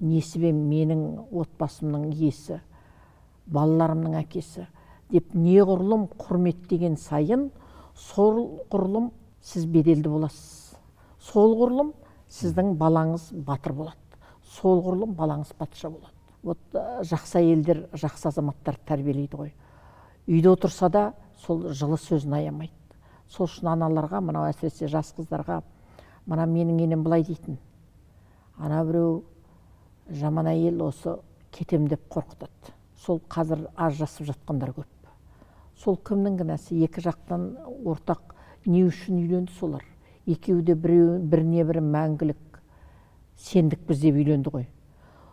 несібе менің отбасымның иесі, балаларымның әкесі деп неғұрлым құрметтеген сайын, сол ғұрлым сіз беделді боласыз. Сол ғұрлым сіздің балаңыз батыр болады. Сол ғұрлым балаңыз патша болады. Вот жақсы әйелдер, жақсы азаматтар тәрбиелейді ғой. Үйде отырса да сол жылы сөзін аямайды. Сол үшін аналарға, мынау әсіресе жас қыздарға, мына менің енем былай дейтін. Ана біреу жаман әйел осы кетем деп қорқытады. Сол қазір ажырасып жатқандар көп. Сол кімнің кінәсі? Екі жақтан ортақ не үшін үйленді солар? Екеуі де біріне бірі мәңгілік сендік біз деп үйленді ғой.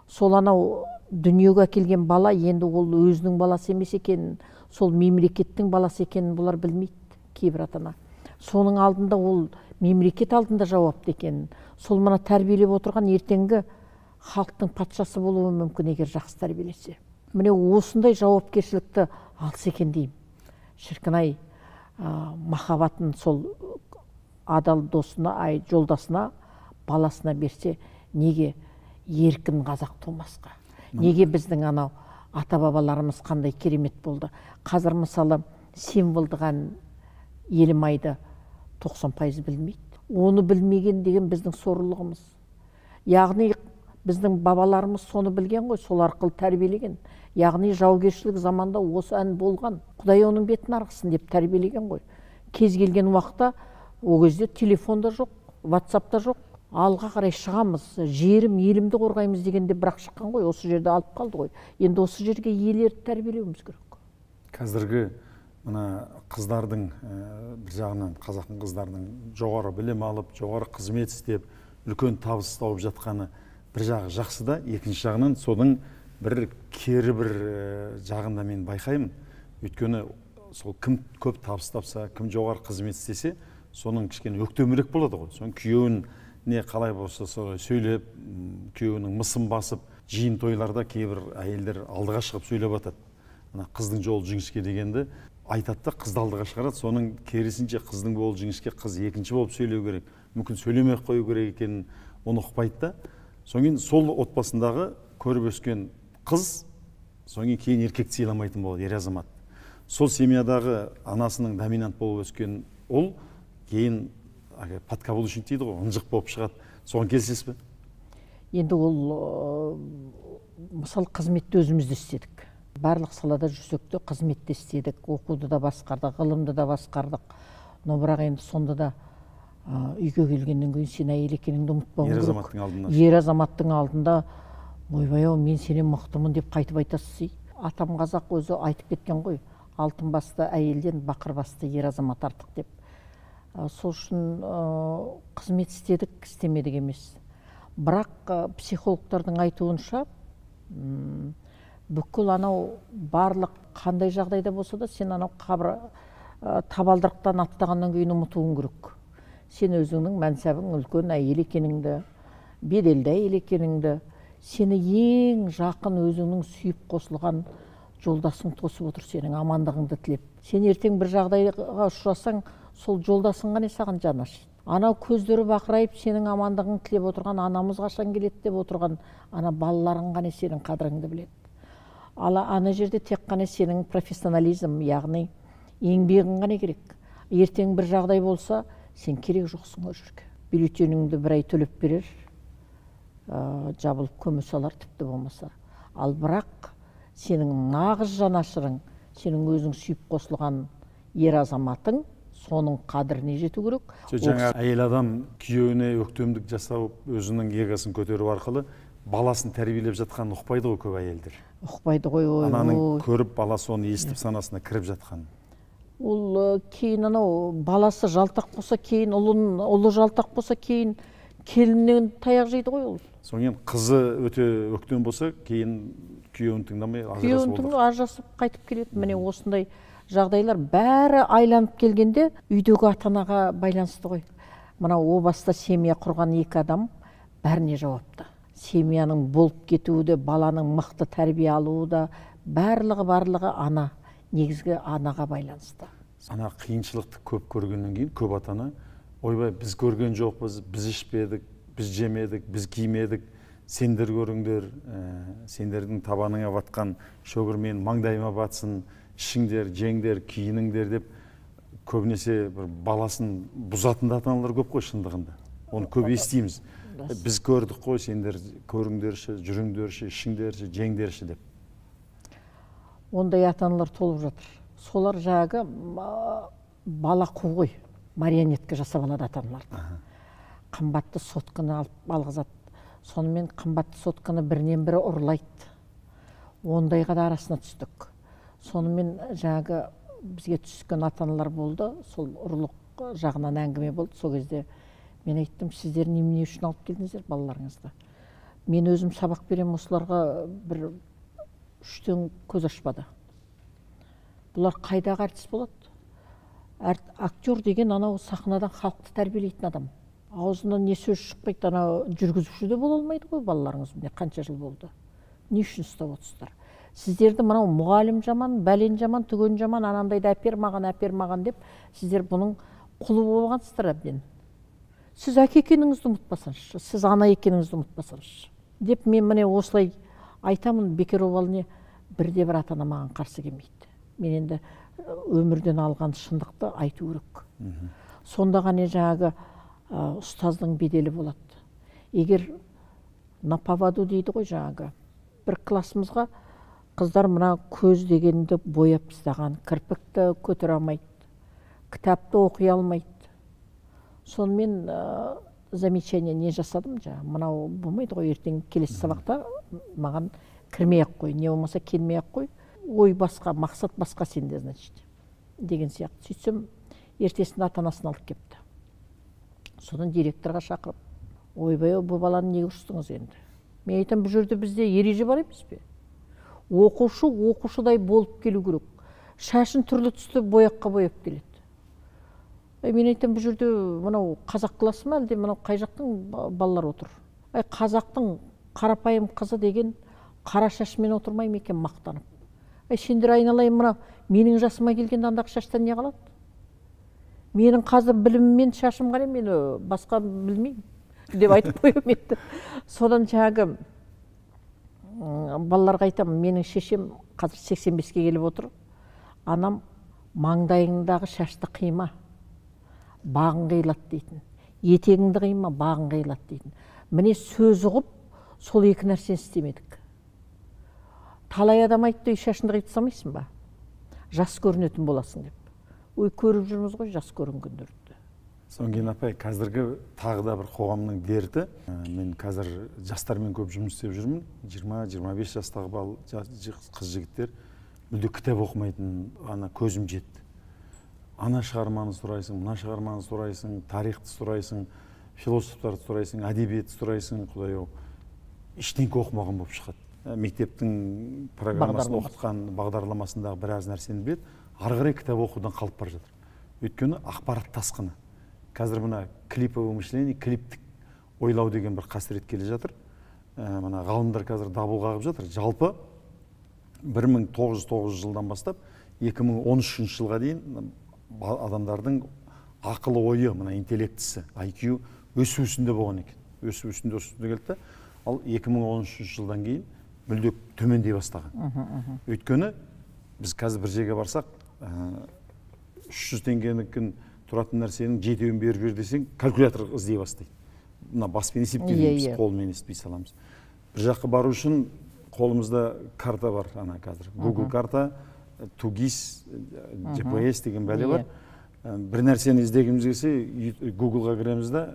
Сол анау дүниеге әкелген бала енді ол өзінің баласы емес екенін, сол мемлекеттің баласы екенін бұлар білмейді, кейбір ата-ана. Соның алдында ол мемлекет алдында жауапты екенін, сол мына тәрбиелеп отырған ертеңгі халықтың патшасы болуы мүмкін егер жақсы тәрбиелесе. Міне осындай жауапкершілікті алса екен деймін. Шіркін-ай, махаббатын сол адал досына, жолдасына, баласына берсе, неге еркін қазақ тумасқа? Неге біздің анау ата-бабаларымыз қандай керемет болды? Қазір мысалы символдық ән Елім айды 90% білмейді. Оны білмеген деген біздің сорлығымыз. Яғни біздің бабаларымыз соны білген ғой, сол арқылы тәрбиелеген. Яғни жаугершілік заманда осы ән болған. Құдай оның бетін арғысын деп тәрбиелеген ғой. Кез келген уақытта, о кезде телефон да жоқ, WhatsApp та жоқ. Алға қарай шығамыз, жерім, елімді қорғаймыз дегенде бірақ шыққан ғой, осы жерде алып қалды ғой. Енді осы жерге иелерді тәрбиелеуіміз керек. Қазіргі мына қыздардың бір жағынан қазақтың қыздардың жоғары білім алып, жоғары қызмет істеп, үлкен табыс тауып жатқаны бір жағы жақсы да, екінші жағынан соның бір кері бір жағында мен байқаймын. Өйткені сол кім көп табыс тапса, кім жоғары қызмет істесе, соның кішкене өктемірек болады ғой. Соның күйеуін не қалай болса солай сөйлеп, күйеуінің мысын басып, жиын тойларда кейбір әйелдер алдыға шығып сөйлеп атады. Ана қыздың жолы жіңішке дегенді айтады да қызды алдыға шығарады. Соның керісінше қыздың жолы жіңішке, қыз екінші болып сөйлеу керек. Мүмкін сөйлемей қою керек екенін оны ұқпайды да. Соңын сол отбасындағы көріп өскен қыз, соңын кейін еркекті сыйламайтын болады, ер азамат. Сол семьядағы анасының доминант болып өскен ол кейін подкаблучник дейді ғой, ынжық болып шығады. Соған келісесіз бе? Енді ол мысалы қызметті өзімізді істедік. Барлық салада жүрсек те қызметті істедік, оқуды да басқардық, ғылымды да басқардық. Но бірақ енді сонда да үйге келгеннен кейін сен әйел екеніңді ұмытпауың керек. Ер азаматтың алдында. Ер азаматтың алдында ойбай-ау, мен сенен мықтымын деп қайтып айтасыз. Атам қазақ өзі айтып кеткен ғой, алтын басты әйелден бақыр басты ер азамат артық деп. Сол үшін қызмет істедік, істемедік емес. Бірақ психологтардың айтуынша бүкіл анау барлық қандай жағдайда болса да сен анау табалдырықтан аттағаннан кейін ұмытуың керек. Сен өзіңнің мәнсабың үлкен әйел екеніңді, беделді әйел екеніңді, сені ең жақын өзіңнің сүйіп қосылған жолдасың тосып отыр, сенің амандығыңды тілеп. Сен ертең бір жағдайға ұшырасаң, сол жолдасың ғана саған жаны ашиды. Анау көздері бақырайып сенің амандығың тілеп отырған, анамыз қашан келеді деп отырған ана балаларың ғана сенің қадіріңді біледі. Ал ана жерде тек қана сенің профессионализм, яғни еңбегің ғана керек. Ертең бір жағдай болса, сен керек жоқсың ол жерге. Бюллетеніңді бір ай төлеп берер, жабылып көме салар тіпті болмаса. Ал бірақ сенің нағыз жанашырың, сенің өзің сүйіп қосылған ер азаматың, соның қадіріне жету керек. Жаңа әйел адам күйеуіне өктемдік жасау, өзінің егосын көтеру арқылы баласын тәрбиелеп жатқанын ұқпайды ғой көп әйелдер. Ұқпайды ғой. Ананың көріп, баласы оны естіп санасына кіріп жатқанын. Ол кейін анау баласы жалтақ болса, кейін ұлы жалтақ болса, кейін келіннен таяқ жейді ғой ол. Соңын қызы өте өктем болса, кейін күйеуін тыңдамай ажырасып қайтып келеді. Міне осындай жағдайлар бәрі айланып келгенде үйдегі ата-анаға байланысты ғой. Мына о баста семья құрған екі адам бәріне жауапты. Семьяның болып кетуі де, баланың мықты тәрбие алуы да, барлығы ана, негізгі анаға байланысты. Ана қиыншылықты көп көргеннен кейін көп ата-ана, ойбай, біз көрген жоқпыз, біз ішпедік, біз жемедік, біз кимедік, сендер көріңдер, сендердің табаныңа батқан шөгірмен маңдайыма батсын, ішіңдер, жеңдер, киініңдер деп көбінесе бір баласын бұзатын ата-аналар көп қой шындығында. Оны көп естиміз. Біз көрдік қой, сендер көріңдерші, жүріңдерші, ішіңдерші, жеңдерші деп. Ондай ата-аналар толып жатыр. Солар жағы бала қу ғой, марионетка жасап алады ата-аналарды. Қымбатты сотканы алғызады. Сонымен қымбатты сотканы бірінен бірі ұрлайды. Ондайға да арасына түстік. Сонымен жағы бізге түскен ата-аналар болды, сол ұрлық жағынан әңгіме болды. Сол кезде мен айттым, сіздер немене үшін алып келдіңіздер балаларыңызды. Мен өзім сабақ берем, осыларға бір үштен көз ашпады. Бұлар қайдағы артист болады? Актер деген анау сахнадан халықты тәрбиелейтін адам. Аузынан не сөз шықпайды, анау жүргізуші де бола алмайды ғой балаларыңыз. Міне қанша жыл болды. Не үшін ұстап отырсыздар? Сіздерді мынау мұғалім жаман, бәлен жаман, түген жаман, анандайды әпер маған деп, сіздер бұның құлы болғансыздар әбден. Сіз әке екеніңізді ұмытпасаңызшы, сіз ана екеніңізді ұмытпасаңызшы. Деп мен міне осылай айтамын, бекер обаліне бірде-бір ата-ана маған қарсы келмейді. Мен енді өмірден алған шындықты айту керек. Сонда ғана жаңағы ұстаздың беделі болады. Егер на поводу дейді ғой жаңағы, бір классымызға қыздар мына көз дегенді бояп тастаған, кірпікті көтере алмайды, кітапты оқи алмайды. Сонымен замечание не жасадым, мынау болмайды ғой, ертең келесі сабақта маған кірмей-ақ қой, не болмаса келмей-ақ қой, ой басқа, мақсат басқа сенде, значит, деген сияқты. Сөйтсем, ертесінде ата-анасын алып кепті. Содан директорға шақырып, ойбай, бұл баланы неге ұрыстыңыз енді? Мен айтам, бұл жерде бізде ереже бар емес пе? Оқушы оқушыдай болып келу керек. Шашын түрлі түсті бояққа бояп келеді. Мен айтам, бұл жерде мынау қазақ классы ма, әлде мынау қай жақтың балалар отыр? Қазақтың қарапайым қызы деген қара шашымен отырмай ма екен мақтанып? Сендер айналайын, мына менің жасыма келгенде андағы шаштан не қалады? Менің қазір біліммен шашым қарай, мен басқа білмеймін деп айтып қойып етті. Содан жаңағы балаларға айтамын, менің шешем қазір 85-ке келіп отыр. Анам маңдайыңдағы шашты қима, бағың қиылады дейтін. Етегіңді қима, бағың қиылады дейтін. Міне сөз ұғып, сол екі нәрсені істемедік. Талай адам айтты, үй шашынды қиып тастамайсың ба? Жас көрінетін боласың деп. Ой, көріп жүрміз ғой жас көрінгендерді. Содан кейін апай, қазіргі тағы да бір қоғамның дерті. Мен қазір жастармен көп жұмыс істеп жүрмін. 20-25 жастағы қыз жігіттер мүлде кітап оқымайтын, ана көзім жетті. Ана шығарманы сұрайсың, мына шығарманы сұрайсың, тарихты сұрайсың, философтарды сұрайсың, әдебиетті сұрайсың, құдай-ау, ештеңке оқымаған болып шығады. Мектептің программасын оқытқан бағдарламасындағы біраз нәрсені біледі, ары қарай кітап оқудан қалып бара жатыр. Өйткені ақпарат тасқыны. Қазір мына клиповое мышление, клиптік ойлау деген бір қасірет келе жатыр. Мына ғалымдар қазір дабыл қағып жатыр. Жалпы 1909 жылдан бастап 2013 жылға дейін адамдардың ақылы ойы, мына интеллектісі, IQ өсу үстінде болған екен. Өсу үстінде келді. Ал 2013 жылдан кейін мүлде төмендей бастаған. Өйткені біз қазір бір жерге барсақ, 300 теңгенің тұратын нәрсенің 7-ін бер десең, калькулятор іздей бастайды. Мына баспен есептейміз, қолмен есептей саламыз. Бір жаққа бару үшін қолымызда карта бар, ана қазір. Google карта, Тугис, GPS деген бәле бар. Бір нәрсені іздегіміз келсе, Google-ға кіреміз де,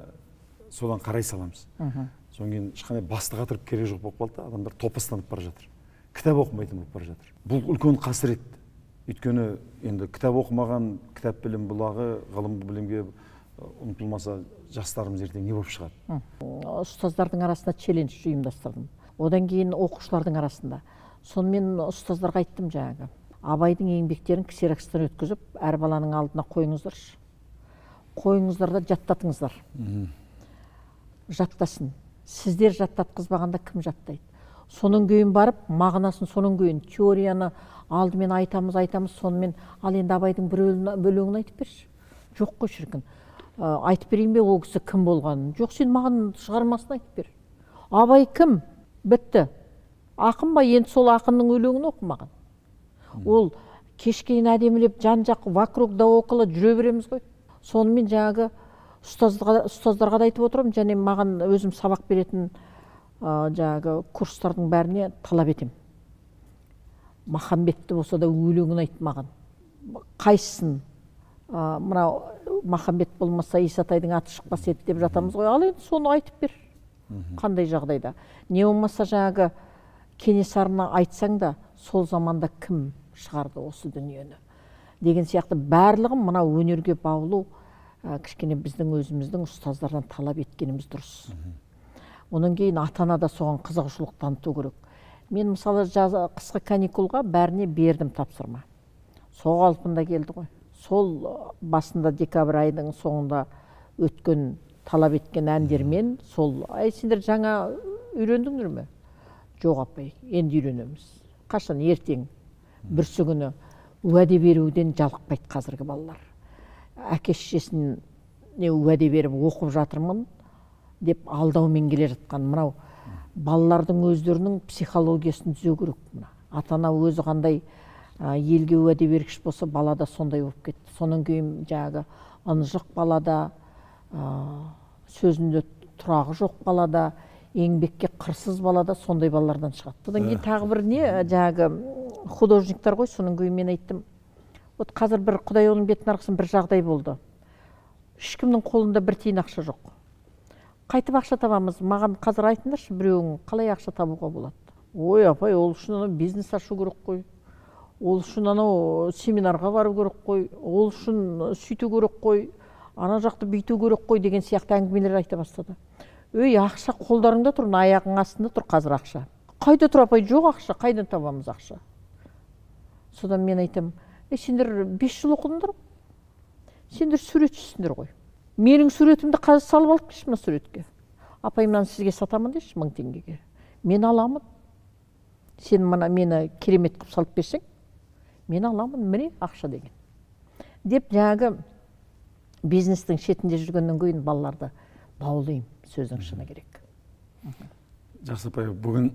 содан қарай саламыз. Содан кейін ешқандай басты қатырып керек жоқ болып қалды, адамдар топастанып бара жатыр. Кітап оқымайтын болып бара жатыр. Бұл үлкен қасірет. Өйткені енді кітап оқымаған, кітап білім бұлағы, ғылым білімге ұмтылмаса, жастарымыз ертең не болып шығады? Ұстаздардың арасында челлендж ұйымдастырдым. Одан кейін оқушылардың арасында. Сонымен ұстаздарға айттым жаңағы. Абайдың еңбектерін ксерокстан өткізіп, әр баланың алдына қойыңыздаршы. Қойыңыздар да жаттатыңыздар. Жаттасын. Сіздер жаттатқызбағанда кім жаттайды? Соның күйін барып, мағынасын соның күйін, теорияны алдымен айтамыз, сонымен, ал енді Абайдың бір бөлігін айтып берші. Жоқ қой шіркін. Айтып берейін бе, ол кісі кім болғанын? Жоқ, сен маған шығармасын айтып бер. Абай кім? Бітті. Ақын ба? Енді сол ақынның өлеңін оқымаған. Ол кешкейін әдемілеп, жан-жақ вокруг да около жүре береміз ғой. Сонымен жаңағы ұстаздарға да айтып отырмын, және маған өзім сабақ беретін жаңағы курстардың бәріне талап етем. Махамбетті болса да өлеңін айт маған. Қайсысын? Мынау Махамбет болмаса Исатайдың аты шықпас еді деп жатамыз ғой. Ал енді соны айтып бер. Қандай жағдайда? Не болмаса жаңағы Кенесарыны айтсаң да, сол заманда кім шығарды осы дүниені? Деген сияқты барлығын мына өнерге баулу кішкене біздің өзіміздің ұстаздардан талап еткеніміз дұрыс. Онан кейін ата-ана да соған қызығушылық таныту керек. Мен мысалы қысқы каникулға бәріне бердім тапсырма. Сол қалпында келді ғой. Сол басында декабрь айының соңында өткен талап еткен әндермен, сол сендер жаңа үйрендіңдер ме? Жоқ апай, енді үйренеміз. Қашан? Ертең бүрсі күні уәде беруден жалықпайды қазіргі балалар. Әке-шешесіне уәде беріп оқып жатырмын деп алдаумен келе жатқан мынау балалардың өздерінің психологиясын түзеу керек. Ата-ана өзі қандай елге уәде бергіш болса, балада сондай болып кетті. Соның кейін жаңағы ынжық балада сөзінде тұрағы жоқ балада, еңбекке қырсыз балада сондай балалардан шығады. Содан кейін тағы бір не, жаңағы художниктар ғой, соның көйін мен айттым. Вот қазір бір Құдай оның бетін арқсын бір жағдай болды. Ешкімнің қолында бір тиын ақша жоқ. Қайтып ақша табамыз. Маған қазір айтыңдаршы, біреуің қалай ақша табуға болады? Ой, апай, ол үшін бизнес ашу керек қой. Ол үшін анау семинарға бару керек қой. Ол үшін сөйту керек қой. Ана жақты бүйту керек қой деген сияқты әңгімелер айта бастады. Өй, ақша қолдарыңда тұр, аяғың астында тұр қазір ақша. Қайда тұр апай? Жоқ ақша, қайдан табамыз ақша? Содан мен айтам, сендер 5 жыл оқыдыңдар, сендер суретшісіңдер ғой. Менің суретімді қазір салып алып келші мына суретке. Апай, мынаны сізге сатамын деші 1000 теңгеге. Мен аламын. Сен мені керемет қылып салып берсең, мен аламын, міне ақша деген. Деп жаңағы бизнестің шетінде жүргеннен кейін балаларды баулайым, сөздің шыны керек. Жақсы апай, бүгін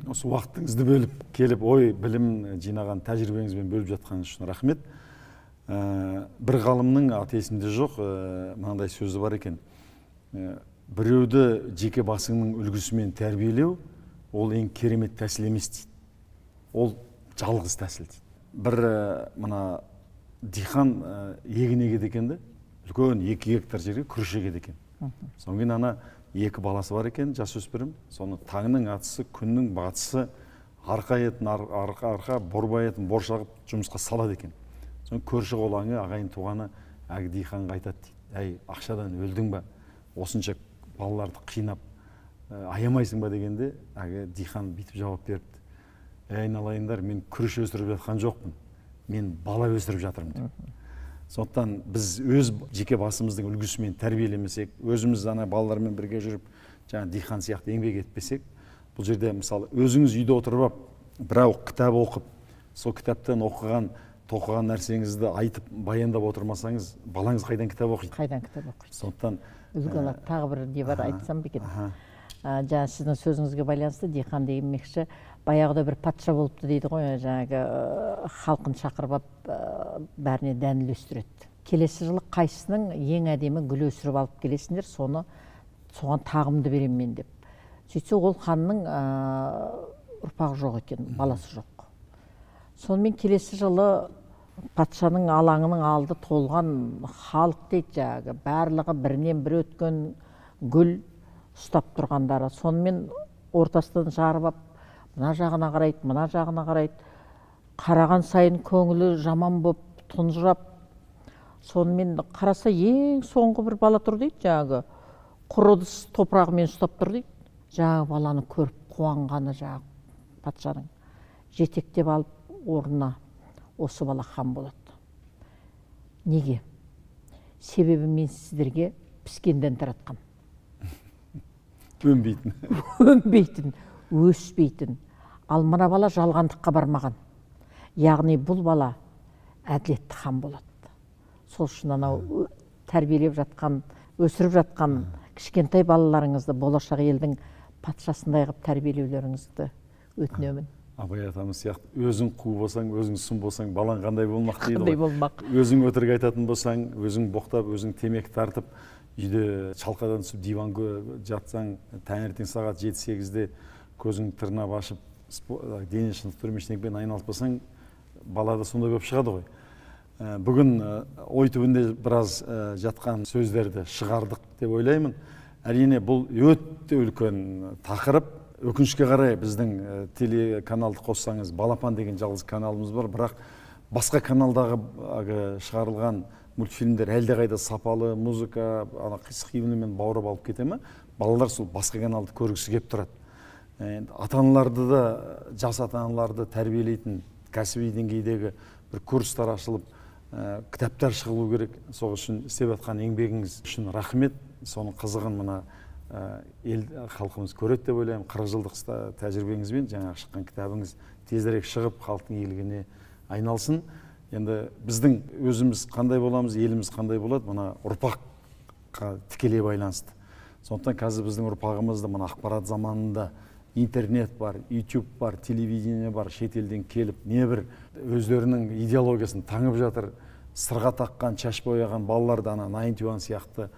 осы уақытыңызды бөліп келіп, ой, білім жинаған тәжірибеңізбен бөліп жатқаныңыз үшін рахмет. Бір ғалымның аты есімде жоқ, мынандай сөзі бар екен. Біреуді жеке басыңның үлгісімен тәрбиелеу, ол ең керемет тәсіл емес дейді. Ол жалғыз тәсіл дейді. Бір мына диқан егін егеді екен де, үлкен 2 гектар жерге күріш егеді екен. Содан кейін ана 2 баласы бар екен, жасөспірім. Соны таңның атысы, күннің батысы, арқа етін арқа, борбай етін бор шағып жұмысқа салады екен. Соны көрші қолаңы, ағайын туғаны әгі диқанға айтады дейді. Әй, ақшадан өлдің ба? Осынша балаларды қинап аямайсың ба дегенде, әгі диқан бүйтіп жауап беріпті. Айналайындар, мен күріш өсіріп жатқан жоқпын. Мен бала өсіріп жатырмын деп. Сондықтан біз өз жеке басымыздың үлгісімен тәрбиелемесек, өзіміз ана балалармен бірге жүріп, жаңа диқан сияқты еңбек етпесек, бұл жерде мысалы өзіңіз үйде отырып, бірау кітап оқып, сол кітаптан тоқыған нәрсеңізді айтып, баяндап отырмасаңыз, балаңыз қайдан кітап оқиды? Қайдан кітап оқиды? Сондықтан үлгі алады. Тағы бір не бар, айтсам бекен. Жаңа сіздің сөзіңізге байланысты диқан дегенмекші, баяғыда бір патша болыпты дейді ғой, жаңағы халқын шақырып алып бәріне дән үлестіреді. Келесі жылы қайсының ең әдемі гүл өсіріп алып келесіңдер, соған тағымды беремін мен деп. Сөйтсе ол ханның ұрпағы жоқ екен, баласы жоқ. Сонымен келесі жылы патшаның алаңының алды толған халық дейді, жаңағы барлығы бірінен бір өткен гүл ұстап тұрғандары. Сонымен ортасынан жарып ап, мына жағына қарайды, мына жағына қарайды. Қараған сайын көңілі жаман боп, тұнжырап. Сонымен қараса ең соңғы бір бала тұр дейді, жаңағы құр ыдыс топырағымен ұстап тұр дейді. Жаңағы баланы көріп қуанғаны жаңағы патшаның жетектеп алып орнына осы бала хан болады. Неге? Себебі мен сіздерге піскенден таратқам. Өнбейтін. Өнбейтін, өспейтін. Ал мына бала жалғандыққа бармаған. Яғни бұл бала әділетті хан болады. Сол үшін анау тәрбиелеп жатқан, өсіріп жатқан кішкентай балаларыңызды болашақ елдің патшасындай қылып тәрбиелеулеріңізді өтінемін. Абай атамыз сияқты, өзің қу болсаң, өзің сұм болсаң, балаң қандай болмақ дейді ғой. Қандай болмақ. Өзің өтірік айтатын болсаң, өзің боқтап, өзің темекі тартып, үйде шалқадан түсіп диванға жатсаң, таңертең сағат 7-8-де көзің тырнап ашып, дене шынықтыру ештеңемен айналып болсаң, бала да сондай болып шығады ғой. Бүгін ой түбінде біраз жатқан сөздерді шығардық деп ойлаймын. Әрине бұл өте үлкен тақырып. Өкінішке қарай біздің телеканалды қоссаңыз, Балапан деген жалғыз каналымыз бар, бірақ басқа каналдағы шығарылған мультфильмдер әлде қайда сапалы, музыка, қисық-қимылмен баурап алып кете ме? Балалар сол басқа каналды көргісі келіп тұрады. Ата-аналарды да, жас ата-аналарды тәрбиелейтін кәсіби деңгейдегі бір курстар ашылып, кітаптар шығылу керек. Сол үшін істеп жатқан еңбегіңіз үшін рахмет. Соның қызығын мына ел халқымыз көреді деп ойлаймын. 40 жылдық тәжірибеңізбен жаңа шыққан кітабыңыз тезірек шығып халықтың игілігіне айналсын. Енді біздің өзіміз қандай боламыз, еліміз қандай болады, мына ұрпаққа тікелей байланысты. Сондықтан қазір біздің ұрпағымызды мына ақпарат заманында интернет бар, YouTube бар, телевидение бар, шетелден келіп, небір өздерінің идеологиясын таңып жатыр, сырға таққан, шаш бояған балаларды ана 91 сияқты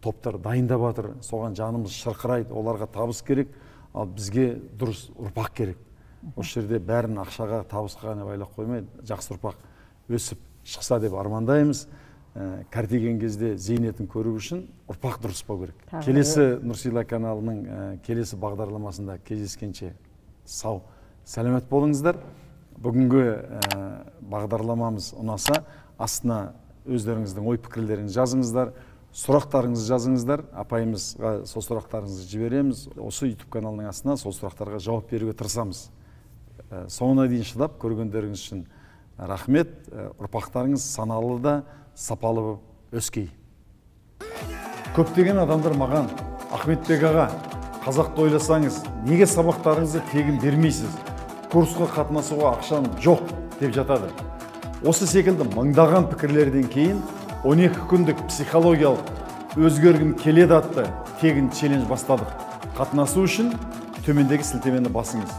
топтар дайындап жатыр, соған жанымыз шырқырайды, оларға табыс керек, ал бізге дұрыс ұрпақ керек. Осы жерде бәрін ақшаға, табысқа ғана байлап қоймай, жақсы ұрпақ өсіп шықса деп армандаймыз. Кәртейген кезде зейнетін көру үшін ұрпақ дұрыс болу керек. Келесі Нұрсила каналының келесі бағдарламасында кездескенше сау, сәлемет болыңыздар. Бүгінгі бағдарламамыз ұнаса, астына өздеріңіздің ой пікірлеріңізді жазыңыздар, сұрақтарыңызды жазыңыздар. Апайымызға сол сұрақтарыңызды жібереміз. Осы YouTube каналының астына сол сұрақтарға жауап беруге тырысамыз. Соңына дейін шыдап көргендеріңіз үшін рахмет. Ұрпақтарыңыз саналы да, сапалы өскей. Көптеген адамдар маған, Ахметбек аға, қазақты ойласаңыз, неге сабақтарыңызды тегін бермейсіз? Курсқа қатынасуға ақшам жоқ деп жатады. Осы секілді мыңдаған пікірлерден кейін 12 күндік психологиялық өзгергім келеді атты тегін челлендж бастадық. Қатынасу үшін төмендегі сілтемені басыңыз.